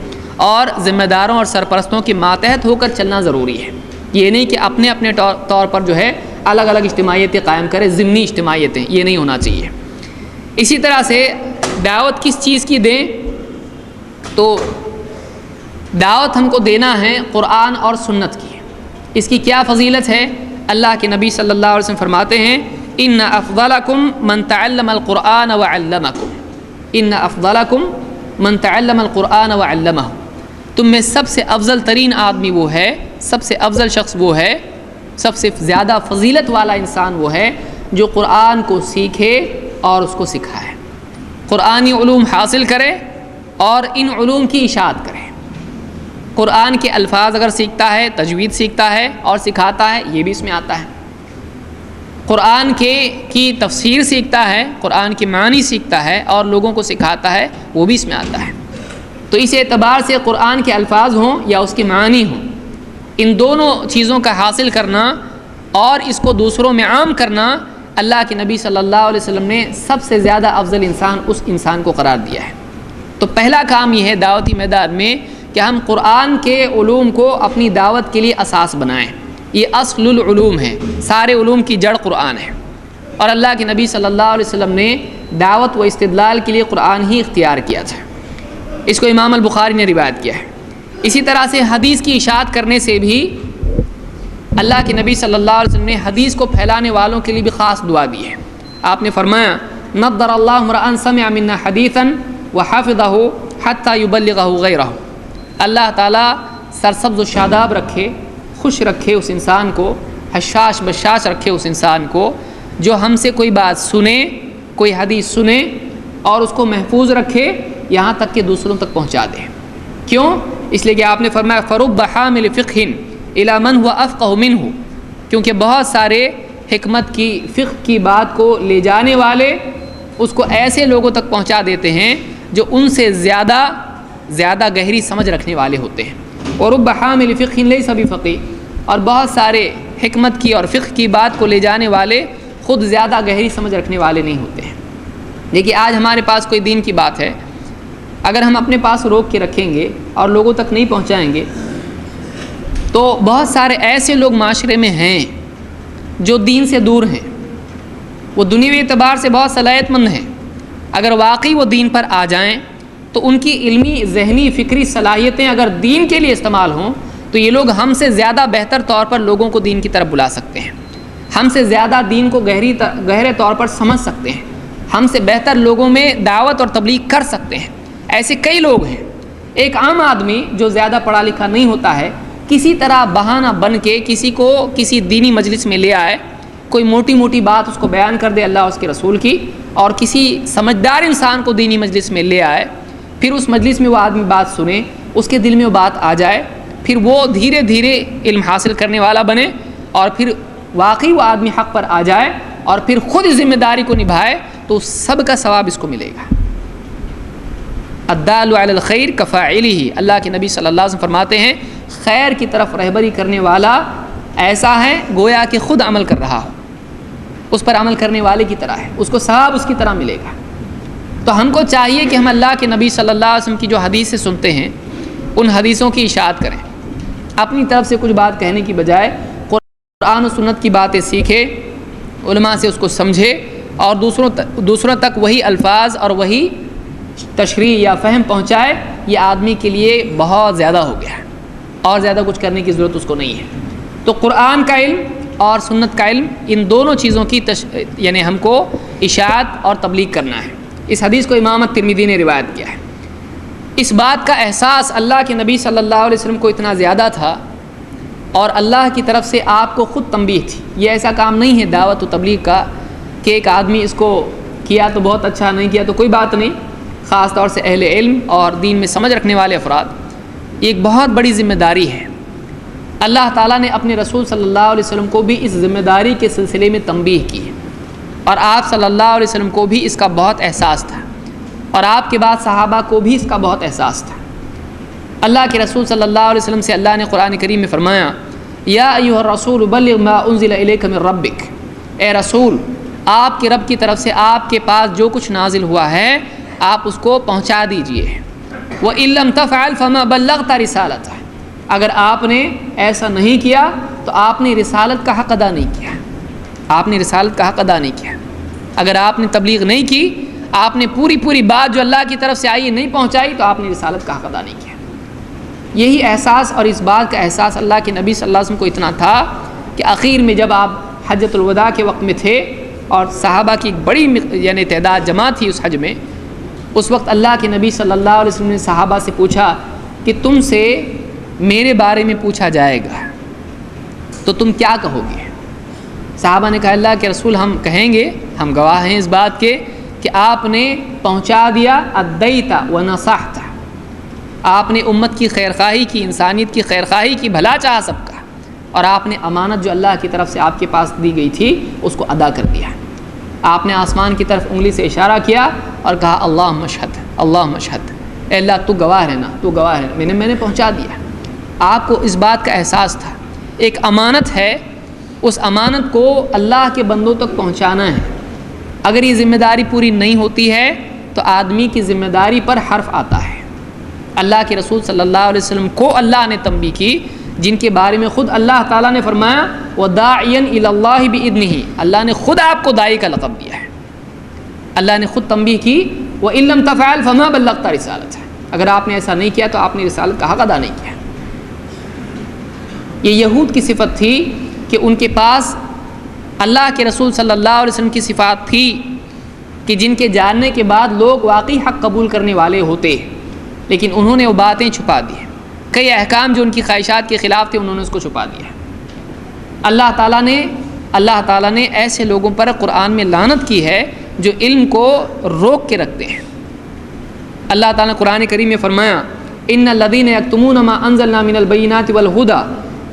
اور ذمہ داروں اور سرپرستوں کے ماتحت ہو کر چلنا ضروری ہے۔ یہ نہیں کہ اپنے اپنے طور پر جو ہے الگ الگ اجتماعیتیں قائم کرے، ضمنی اجتماعیتیں، یہ نہیں ہونا چاہیے۔ اسی طرح سے دعوت کس چیز کی دیں؟ تو دعوت ہم کو دینا ہے قرآن اور سنت کی۔ اس کی کیا فضیلت ہے؟ اللہ کے نبی صلی اللہ علیہ وسلم فرماتے ہیں ان افضلکم من تعلم القرآن وعلمکم، ان افضلکم من تعلم القرآن وعلمہ، تم میں سب سے افضل ترین آدمی وہ ہے، سب سے افضل شخص وہ ہے، سب سے زیادہ فضیلت والا انسان وہ ہے جو قرآن کو سیکھے اور اس کو سکھائے، قرآنی علوم حاصل کرے اور ان علوم کی اشاعت کرے۔ قرآن کے الفاظ اگر سیکھتا ہے، تجوید سیکھتا ہے اور سکھاتا ہے، یہ بھی اس میں آتا ہے۔ قرآن کی تفسیر سیکھتا ہے، قرآن کی معنی سیکھتا ہے اور لوگوں کو سکھاتا ہے، وہ بھی اس میں آتا ہے۔ تو اس اعتبار سے قرآن کے الفاظ ہوں یا اس کی معنی ہوں، ان دونوں چیزوں کا حاصل کرنا اور اس کو دوسروں میں عام کرنا، اللہ کے نبی صلی اللہ علیہ وسلم نے سب سے زیادہ افضل انسان اس انسان کو قرار دیا ہے۔ تو پہلا کام یہ ہے دعوتی میدان میں کہ ہم قرآن کے علوم کو اپنی دعوت کے لیے اساس بنائیں۔ یہ اصل العلوم ہے، سارے علوم کی جڑ قرآن ہے، اور اللہ کے نبی صلی اللہ علیہ وسلم نے دعوت و استدلال کے لیے قرآن ہی اختیار کیا تھا۔ اس کو امام البخاری نے روایت کیا ہے۔ اسی طرح سے حدیث کی اشاعت کرنے سے بھی اللہ کے نبی صلی اللہ علیہ وسلم نے حدیث کو پھیلانے والوں کے لیے بھی خاص دعا دی ہے۔ آپ نے فرمایا نضر اللہ امرأ سمع منا حدیثا وحفظہ حتی یبلغہ غیرہ، اللہ تعالیٰ سرسبز و شاداب رکھے، خوش رکھے اس انسان کو، حشاش بشاش رکھے اس انسان کو جو ہم سے کوئی بات سنے، کوئی حدیث سنے اور اس کو محفوظ رکھے یہاں تک کہ دوسروں تک پہنچا دے۔ کیوں؟ اس لیے کہ آپ نے فرمایا فرب حامل فقہ الی من هو افقہ منہ، کیونکہ بہت سارے حکمت کی، فقہ کی بات کو لے جانے والے اس کو ایسے لوگوں تک پہنچا دیتے ہیں جو ان سے زیادہ گہری سمجھ رکھنے والے ہوتے ہیں۔ اور رب حامل فقہ لیس بفقیہ، اور بہت سارے حکمت کی اور فقہ کی بات کو لے جانے والے خود زیادہ گہری سمجھ رکھنے والے نہیں ہوتے ہیں۔ دیکھیے آج ہمارے پاس کوئی دین کی بات ہے، اگر ہم اپنے پاس روک کے رکھیں گے اور لوگوں تک نہیں پہنچائیں گے تو بہت سارے ایسے لوگ معاشرے میں ہیں جو دین سے دور ہیں، وہ دنیوی اعتبار سے بہت صلاحیت مند ہیں، اگر واقعی وہ دین پر آ جائیں تو ان کی علمی، ذہنی، فکری صلاحیتیں اگر دین کے لیے استعمال ہوں تو یہ لوگ ہم سے زیادہ بہتر طور پر لوگوں کو دین کی طرف بلا سکتے ہیں، ہم سے زیادہ دین کو گہرے طور پر سمجھ سکتے ہیں، ہم سے بہتر لوگوں میں دعوت اور تبلیغ کر سکتے ہیں۔ ایسے کئی لوگ ہیں۔ ایک عام آدمی جو زیادہ پڑھا لکھا نہیں ہوتا ہے، کسی طرح بہانہ بن کے کسی کو کسی دینی مجلس میں لے آئے، کوئی موٹی موٹی بات اس کو بیان کر دے اللہ اس کے رسول کی، اور کسی سمجھدار انسان کو دینی مجلس میں لے آئے، پھر اس مجلس میں وہ آدمی بات سنے، اس کے دل میں وہ بات آ جائے، پھر وہ دھیرے دھیرے علم حاصل کرنے والا بنے، اور پھر واقعی وہ آدمی حق پر آ جائے اور پھر خود ذمہ داری کو نبھائے، تو سب کا ثواب اس کو ملے گا۔ الدال علی الخیر کفاعلہ، اللہ کے نبی صلی اللہ علیہ وسلم فرماتے ہیں خیر کی طرف رہبری کرنے والا ایسا ہے گویا کہ خود عمل کر رہا ہو، اس پر عمل کرنے والے کی طرح ہے، اس کو ثواب اس کی طرح ملے گا۔ تو ہم کو چاہیے کہ ہم اللہ کے نبی صلی اللہ علیہ وسلم کی جو حدیثیں سنتے ہیں ان حدیثوں کی اشاعت کریں، اپنی طرف سے کچھ بات کہنے کی بجائے قرآن و سنت کی باتیں سیکھے، علماء سے اس کو سمجھے اور دوسروں تک وہی الفاظ اور وہی تشریح یا فہم پہنچائے۔ یہ آدمی کے لیے بہت زیادہ ہو گیا ہے، اور زیادہ کچھ کرنے کی ضرورت اس کو نہیں ہے۔ تو قرآن کا علم اور سنت کا علم، ان دونوں چیزوں کی یعنی ہم کو اشاعت اور تبلیغ کرنا ہے۔ اس حدیث کو امام ترمذی نے روایت کیا ہے۔ اس بات کا احساس اللہ کے نبی صلی اللہ علیہ وسلم کو اتنا زیادہ تھا اور اللہ کی طرف سے آپ کو خود تنبیہ تھی۔ یہ ایسا کام نہیں ہے دعوت و تبلیغ کا کہ ایک آدمی اس کو کیا تو بہت اچھا، نہیں کیا تو کوئی بات نہیں۔ خاص طور سے اہل علم اور دین میں سمجھ رکھنے والے افراد، یہ ایک بہت بڑی ذمہ داری ہے۔ اللہ تعالیٰ نے اپنے رسول صلی اللہ علیہ وسلم کو بھی اس ذمہ داری کے سلسلے میں تنبیہ کی ہے، اور آپ صلی اللہ علیہ وسلم کو بھی اس کا بہت احساس تھا، اور آپ کے بعد صحابہ کو بھی اس کا بہت احساس تھا۔ اللہ کے رسول صلی اللہ علیہ وسلم سے اللہ نے قرآن کریم میں فرمایا، یا ایھا الرسول بلغ ما انزل الیک من ربک، اے رسول آپ کے رب کی طرف سے آپ کے پاس جو کچھ نازل ہوا ہے آپ اس کو پہنچا دیجئے۔ وَإِن لَّمْ تَفْعَلْ فَمَا بَلَّغْتَ رِسَالَتَهُ، اگر آپ نے ایسا نہیں کیا تو آپ نے رسالت کا حق ادا نہیں کیا، آپ نے رسالت کا حق ادا نہیں کیا۔ اگر آپ نے تبلیغ نہیں کی، آپ نے پوری بات جو اللہ کی طرف سے آئی نہیں پہنچائی، تو آپ نے رسالت کا حق ادا نہیں کیا۔ یہی احساس اور اس بات کا احساس اللہ کے نبی صلی اللہ علیہ وسلم کو اتنا تھا کہ آخر میں جب آپ حجۃ الوداع کے وقت میں تھے اور صحابہ کی ایک بڑی یعنی تعداد جمع تھی اس حج میں، اس وقت اللہ کے نبی صلی اللہ علیہ وسلم نے صحابہ سے پوچھا کہ تم سے میرے بارے میں پوچھا جائے گا تو تم کیا کہو گے؟ صحابہ نے کہا اللہ کے رسول ہم کہیں گے، ہم گواہ ہیں اس بات کے کہ آپ نے پہنچا دیا، ادیت و نصحت، آپ نے امت کی خیرخواہی کی، انسانیت کی خیرخواہی کی، بھلا چاہا سب کا، اور آپ نے امانت جو اللہ کی طرف سے آپ کے پاس دی گئی تھی اس کو ادا کر دیا۔ آپ نے آسمان کی طرف انگلی سے اشارہ کیا اور کہا اللہم اشہد، اللہم اشہد، اے اللہ تو گواہ رہنا، تو گواہ رہنا، میں نے پہنچا دیا۔ آپ کو اس بات کا احساس تھا ایک امانت ہے، اس امانت کو اللہ کے بندوں تک پہنچانا ہے۔ اگر یہ ذمہ داری پوری نہیں ہوتی ہے تو آدمی کی ذمہ داری پر حرف آتا ہے۔ اللہ کے رسول صلی اللہ علیہ وسلم کو اللہ نے تنبیہ کی، جن کے بارے میں خود اللہ تعالیٰ نے فرمایا وَدَاعِيًا إِلَى اللَّهِ بِإِذْنِهِ، اللہ نے خود آپ کو داعی کا لقب دیا ہے۔ اللہ نے خود تنبیہ کی وَإِن لَّمْ تَفْعَلْ فَمَا بَلَّغْتَ رِسَالَتَهُ، اگر آپ نے ایسا نہیں کیا تو آپ نے رسالت کا حق ادا نہیں کیا۔ یہ یہود کی صفت تھی کہ ان کے پاس اللہ کے رسول صلی اللہ علیہ وسلم کی صفات تھی کہ جن کے جاننے کے بعد لوگ واقعی حق قبول کرنے والے ہوتے، لیکن انہوں نے وہ باتیں چھپا دی۔ کئی احکام جو ان کی خواہشات کے خلاف تھے انہوں نے اس کو چھپا دیا۔ اللہ تعالیٰ نے ایسے لوگوں پر قرآن میں لعنت کی ہے جو علم کو روک کے رکھتے ہیں۔ اللہ تعالیٰ نے قرآن کریم میں فرمایا ان الذین یکتمون ما انزلنا من البینات والہدی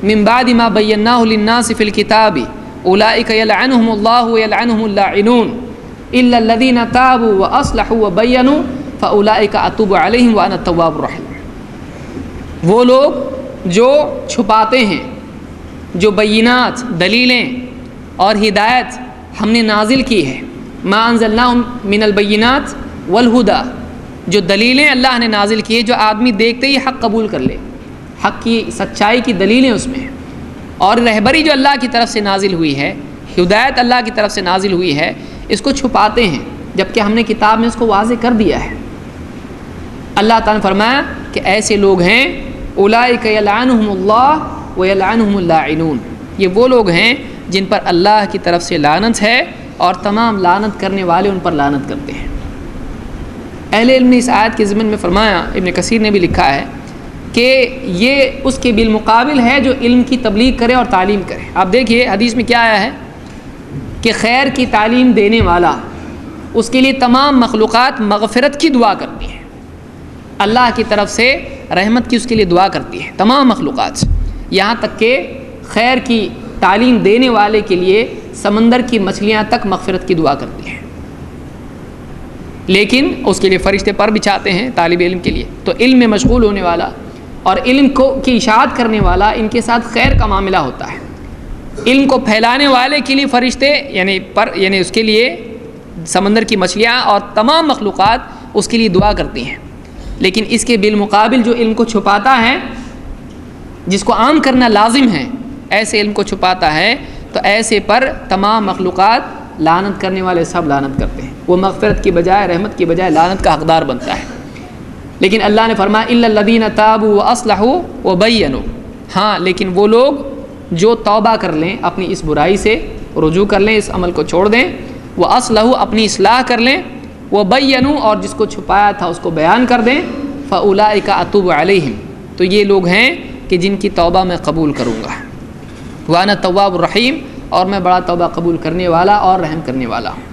من بعد ما بیناہ للناس فی الکتاب اولئک یلعنہم اللہ ویلعنہم اللاعنون الا الذین تابوا واصلحوا وبینوا فاولئک اتوب علیہم وانا التواب الرحیم۔ وہ لوگ جو چھپاتے ہیں جو بینات، دلیلیں اور ہدایت ہم نے نازل کی ہے، ما انزلنا من البینات والہدی، جو دلیلیں اللہ نے نازل کی ہے، جو آدمی دیکھتے ہی حق قبول کر لے، حق کی سچائی کی دلیلیں اس میں ہیں، اور رہبری جو اللہ کی طرف سے نازل ہوئی ہے، ہدایت اللہ کی طرف سے نازل ہوئی ہے، اس کو چھپاتے ہیں جبکہ ہم نے کتاب میں اس کو واضح کر دیا ہے۔ اللہ تعالیٰ نے فرمایا کہ ایسے لوگ ہیں اولئک یلعنہم اللہ ویلعنہم اللاعنون، یہ وہ لوگ ہیں جن پر اللہ کی طرف سے لعنت ہے اور تمام لعنت کرنے والے ان پر لعنت کرتے ہیں۔ اہل علم نے اس آیت کے ضمن میں فرمایا، ابن کثیر نے بھی لکھا ہے کہ یہ اس کے بالمقابل ہے جو علم کی تبلیغ کرے اور تعلیم کرے۔ آپ دیکھیے حدیث میں کیا آیا ہے کہ خیر کی تعلیم دینے والا، اس کے لیے تمام مخلوقات مغفرت کی دعا کرتی ہیں، اللہ کی طرف سے رحمت کی اس کے لیے دعا کرتی ہے تمام مخلوقات، یہاں تک کہ خیر کی تعلیم دینے والے کے لیے سمندر کی مچھلیاں تک مغفرت کی دعا کرتی ہیں، لیکن اس کے لیے فرشتے پر بچھاتے ہیں طالب علم کے لیے۔ تو علم میں مشغول ہونے والا اور علم کی اشاعت کرنے والا، ان کے ساتھ خیر کا معاملہ ہوتا ہے۔ علم کو پھیلانے والے کے لیے فرشتے یعنی اس کے لیے سمندر کی مچھلیاں اور تمام مخلوقات اس کے لیے دعا کرتی ہیں، لیکن اس کے بالمقابل جو علم کو چھپاتا ہے، جس کو عام کرنا لازم ہے، ایسے علم کو چھپاتا ہے، تو ایسے پر تمام مخلوقات لعنت کرنے والے سب لعنت کرتے ہیں، وہ مغفرت کی بجائے، رحمت کی بجائے لعنت کا حقدار بنتا ہے۔ لیکن اللہ نے فرمایا الا الذین تابوا واصلحوا وبینوا، ہاں لیکن وہ لوگ جو توبہ کر لیں، اپنی اس برائی سے رجوع کر لیں، اس عمل کو چھوڑ دیں، واصلحوا اپنی اصلاح کر لیں، وبینوا اور جس کو چھپایا تھا اس کو بیان کر دیں، فاولئک اتوب علیہم، تو یہ لوگ ہیں کہ جن کی توبہ میں قبول کروں گا۔ وانا التواب الرحیم، اور میں بڑا توبہ قبول کرنے والا اور رحم کرنے والا ہوں۔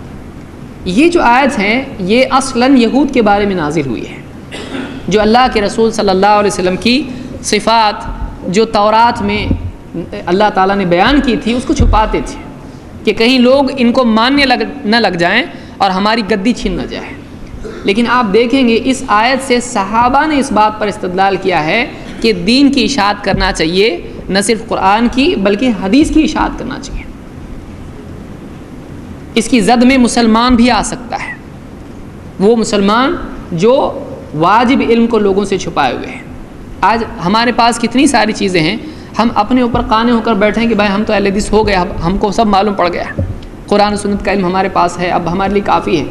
یہ جو آیت ہیں یہ اصلاً یہود کے بارے میں نازل ہوئی ہے، جو اللہ کے رسول صلی اللہ علیہ وسلم کی صفات جو تورات میں اللہ تعالیٰ نے بیان کی تھی اس کو چھپاتے تھے کہ کہیں لوگ ان کو ماننے نہ لگ جائیں اور ہماری گدی چھین نہ جائے۔ لیکن آپ دیکھیں گے اس آیت سے صحابہ نے اس بات پر استدلال کیا ہے کہ دین کی اشاعت کرنا چاہیے، نہ صرف قرآن کی بلکہ حدیث کی اشاعت کرنا چاہیے۔ اس کی زد میں مسلمان بھی آ سکتا ہے، وہ مسلمان جو واجب علم کو لوگوں سے چھپائے ہوئے ہیں۔ آج ہمارے پاس کتنی ساری چیزیں ہیں، ہم اپنے اوپر قانے ہو کر بیٹھے ہیں کہ بھائی ہم تو اہل حدیث ہو گئے، ہم کو سب معلوم پڑ گیا، قرآن و سنت کا علم ہمارے پاس ہے، اب ہمارے لیے کافی ہے،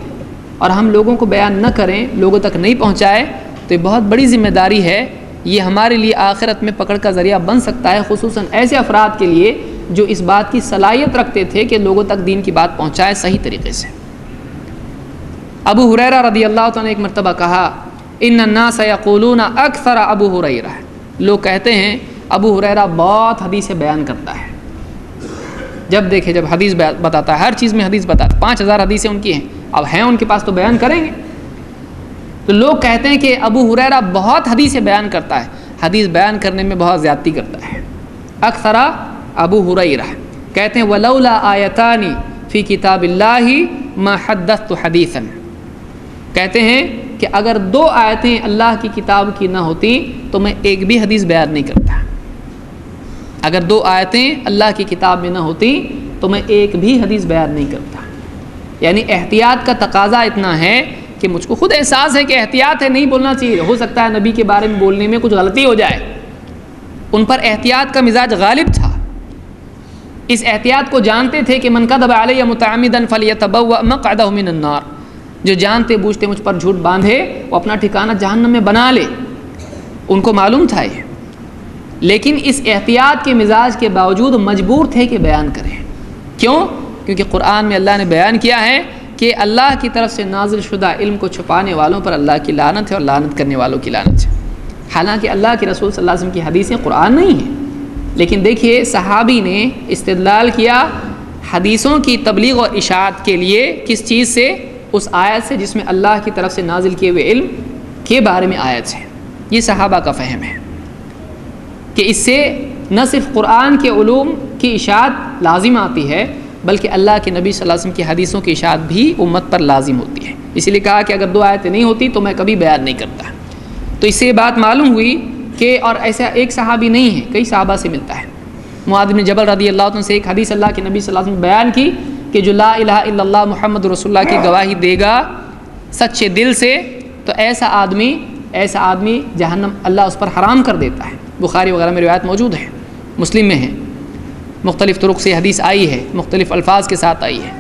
اور ہم لوگوں کو بیان نہ کریں، لوگوں تک نہیں پہنچائے، تو یہ بہت بڑی ذمہ داری ہے۔ یہ ہمارے لیے آخرت میں پکڑ کا ذریعہ بن سکتا ہے، خصوصاً ایسے افراد کے لیے جو اس بات کی صلاحیت رکھتے تھے کہ لوگوں تک دین کی بات پہنچائے صحیح طریقے سے۔ ابو ہریرہ رضی اللہ تعالیٰ نے ایک مرتبہ کہا، ان الناس یقولون اکثر ابو ہریرہ، لوگ کہتے ہیں ابو ہریرہ بہت حدیث بیان کرتا ہے۔ جب دیکھے جب حدیث بتاتا ہے، ہر چیز میں حدیث بتاتا ہے، 5000 حدیثیں ان کی ہیں، اب ہیں ان کے پاس تو بیان کریں گے۔ تو لوگ کہتے ہیں کہ ابو ہریرہ بہت حدیث بیان کرتا ہے، حدیث بیان کرنے میں بہت زیادتی کرتا ہے۔ اکثر ابو ہریرہ کہتے ہیں ولولا آیتان فی کتاب اللہ ما حدثت حدیثا، کہتے ہیں کہ اگر 2 آیتیں اللہ کی کتاب کی نہ ہوتی تو میں ایک بھی حدیث بیان نہیں کرتا۔ اگر 2 آیتیں اللہ کی کتاب میں نہ ہوتی تو میں ایک بھی حدیث بیان نہیں کرتا۔ یعنی احتیاط کا تقاضا اتنا ہے کہ مجھ کو خود احساس ہے کہ احتیاط ہے، نہیں بولنا چاہیے، ہو سکتا ہے نبی کے بارے میں بولنے میں کچھ غلطی ہو جائے۔ ان پر احتیاط کا مزاج غالب تھا، اس احتیاط کو جانتے تھے کہ من کذب علی متعمدا فلیتبوأ مقعدہ من النار، جو جانتے بوجھتے مجھ پر جھوٹ باندھے وہ اپنا ٹھکانہ جہنم میں بنا لے، ان کو معلوم تھا یہ، لیکن اس احتیاط کے مزاج کے باوجود مجبور تھے کہ بیان کریں۔ کیوں؟ کیونکہ قرآن میں اللہ نے بیان کیا ہے کہ اللہ کی طرف سے نازل شدہ علم کو چھپانے والوں پر اللہ کی لعنت ہے اور لعنت کرنے والوں کی لعنت ہے۔ حالانکہ اللہ کے رسول صلی اللہ علیہ وسلم کی حدیثیں قرآن نہیں ہیں، لیکن دیکھیے صحابی نے استدلال کیا حدیثوں کی تبلیغ اور اشاعت کے لیے کس چیز سے؟ اس آیت سے جس میں اللہ کی طرف سے نازل کیے ہوئے علم کے بارے میں آیت ہے۔ یہ صحابہ کا فہم ہے کہ اس سے نہ صرف قرآن کے علوم کی اشاعت لازم آتی ہے بلکہ اللہ کے نبی صلی اللہ علیہ وسلم کی حدیثوں کی اشاعت بھی امت پر لازم ہوتی ہے۔ اسی لیے کہا کہ اگر 2 آیتیں نہیں ہوتی تو میں کبھی بیان نہیں کرتا۔ تو اس سے یہ بات معلوم ہوئی کہ، اور ایسا ایک صحابی نہیں ہے، کئی صحابہ سے ملتا ہے۔ معاذ بن جبل رضی اللہ عنہ سے ایک حدیث اللہ کے نبی صلی اللہ علیہ وسلم نے بیان کی کہ جو لا الہ الا اللہ محمد رسول اللہ کی گواہی دے گا سچے دل سے تو ایسا آدمی جہنم اللہ اس پر حرام کر دیتا ہے۔ بخاری وغیرہ میں روایت موجود ہے، مسلم میں ہے، مختلف طرق سے حدیث آئی ہے، مختلف الفاظ کے ساتھ آئی ہے۔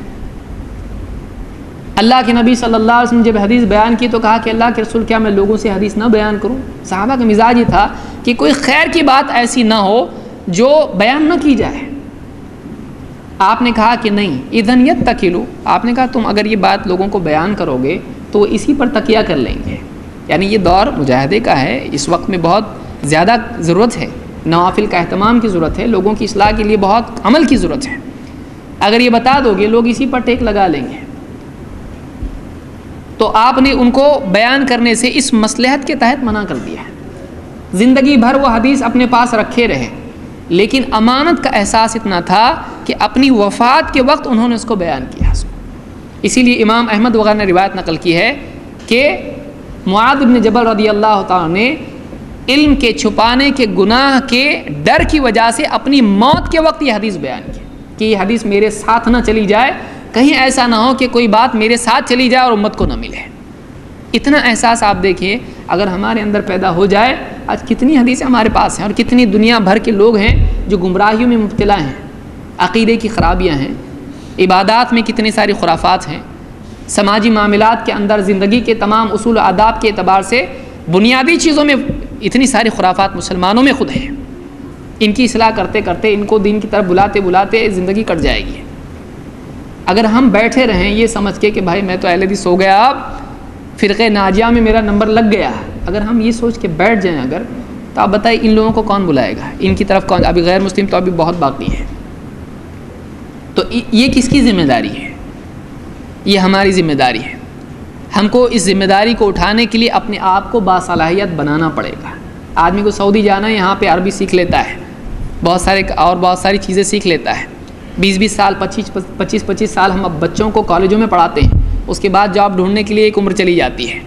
اللہ کے نبی صلی اللہ علیہ وسلم جب حدیث بیان کی تو کہا کہ اللہ کے رسول کیا میں لوگوں سے حدیث نہ بیان کروں؟ صحابہ کا مزاج یہ تھا کہ کوئی خیر کی بات ایسی نہ ہو جو بیان نہ کی جائے۔ آپ نے کہا کہ نہیں، اذن یتکلوا، آپ نے کہا تم اگر یہ بات لوگوں کو بیان کرو گے تو وہ اسی پر تکیہ کر لیں گے۔ یعنی یہ دور مجاہدے کا ہے، اس وقت میں بہت زیادہ ضرورت ہے، نوافل کا اہتمام کی ضرورت ہے، لوگوں کی اصلاح کے لیے بہت عمل کی ضرورت ہے۔ اگر یہ بتا دو گے لوگ اسی پر ٹیک لگا لیں گے۔ تو آپ نے ان کو بیان کرنے سے اس مصلحت کے تحت منع کر دیا ہے۔ زندگی بھر وہ حدیث اپنے پاس رکھے رہے، لیکن امانت کا احساس اتنا تھا کہ اپنی وفات کے وقت انہوں نے اس کو بیان کیا۔ اسی لیے امام احمد وغیرہ نے روایت نقل کی ہے کہ معاذ بن جبل رضی اللہ تعالیٰ نے علم کے چھپانے کے گناہ کے ڈر کی وجہ سے اپنی موت کے وقت یہ حدیث بیان کی کہ یہ حدیث میرے ساتھ نہ چلی جائے، کہیں ایسا نہ ہو کہ کوئی بات میرے ساتھ چلی جائے اور امت کو نہ ملے۔ اتنا احساس آپ دیکھیں اگر ہمارے اندر پیدا ہو جائے، آج کتنی حدیثیں ہمارے پاس ہیں اور کتنی دنیا بھر کے لوگ ہیں جو گمراہیوں میں مبتلا ہیں، عقیدے کی خرابیاں ہیں، عبادات میں کتنی ساری خرافات ہیں، سماجی معاملات کے اندر زندگی کے تمام اصول و آداب کے اعتبار سے بنیادی چیزوں میں اتنی ساری خرافات مسلمانوں میں خود ہیں۔ ان کی اصلاح کرتے کرتے، ان کو دین کی طرف بلاتے بلاتے زندگی کٹ جائے گی۔ اگر ہم بیٹھے رہیں یہ سمجھ کے کہ بھائی میں تو اہل حدیث ہو گیا، اب فرقہ ناجیہ میں میرا نمبر لگ گیا، اگر ہم یہ سوچ کے بیٹھ جائیں اگر تو آپ بتائیں ان لوگوں کو کون بلائے گا؟ ان کی طرف کون؟ ابھی غیر مسلم تو ابھی بہت باقی ہیں. تو یہ کس کی ذمہ داری ہے؟ یہ ہماری ذمہ داری ہے. ہم کو اس ذمہ داری کو اٹھانے کے لیے اپنے آپ کو باصلاحیت بنانا پڑے گا. آدمی کو سعودی جانا ہے، یہاں پہ عربی سیکھ لیتا ہے، بہت ساری چیزیں سیکھ لیتا ہے. 20 سال 25 سال ہم اب بچوں کو کالجوں میں پڑھاتے ہیں، اس کے بعد جاب ڈھونڈنے کے لیے ایک عمر چلی جاتی ہے.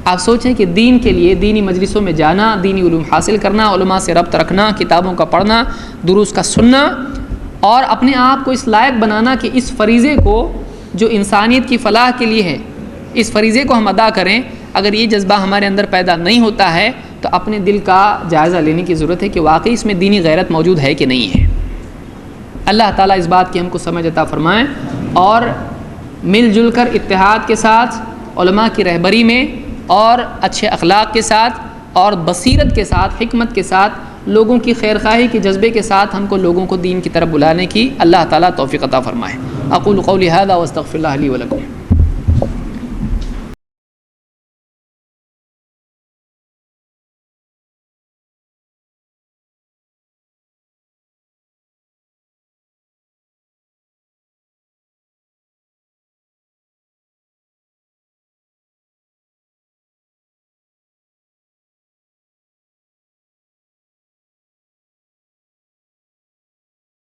آپ سوچیں کہ دین کے لیے دینی مجلسوں میں جانا، دینی علوم حاصل کرنا، علماء سے ربط رکھنا، کتابوں کا پڑھنا، دروس کا سننا، اور اپنے آپ کو اس لائق بنانا کہ اس فریضے کو جو انسانیت کی فلاح کے لیے ہے، اس فریضے کو ہم ادا کریں. اگر یہ جذبہ ہمارے اندر پیدا نہیں ہوتا ہے تو اپنے دل کا جائزہ لینے کی ضرورت ہے کہ واقعی اس میں دینی غیرت موجود ہے کہ نہیں ہے. اللہ تعالیٰ اس بات کی ہم کو سمجھ عطا فرمائیں، اور مل جل کر اتحاد کے ساتھ علماء کی رہبری میں اور اچھے اخلاق کے ساتھ اور بصیرت کے ساتھ، حکمت کے ساتھ، لوگوں کی خیرخواہی کے جذبے کے ساتھ ہم کو لوگوں کو دین کی طرف بلانے کی اللہ تعالیٰ توفیق عطا فرمائے. اقول قولی ھذا واستغفر اللہ لی ولکم.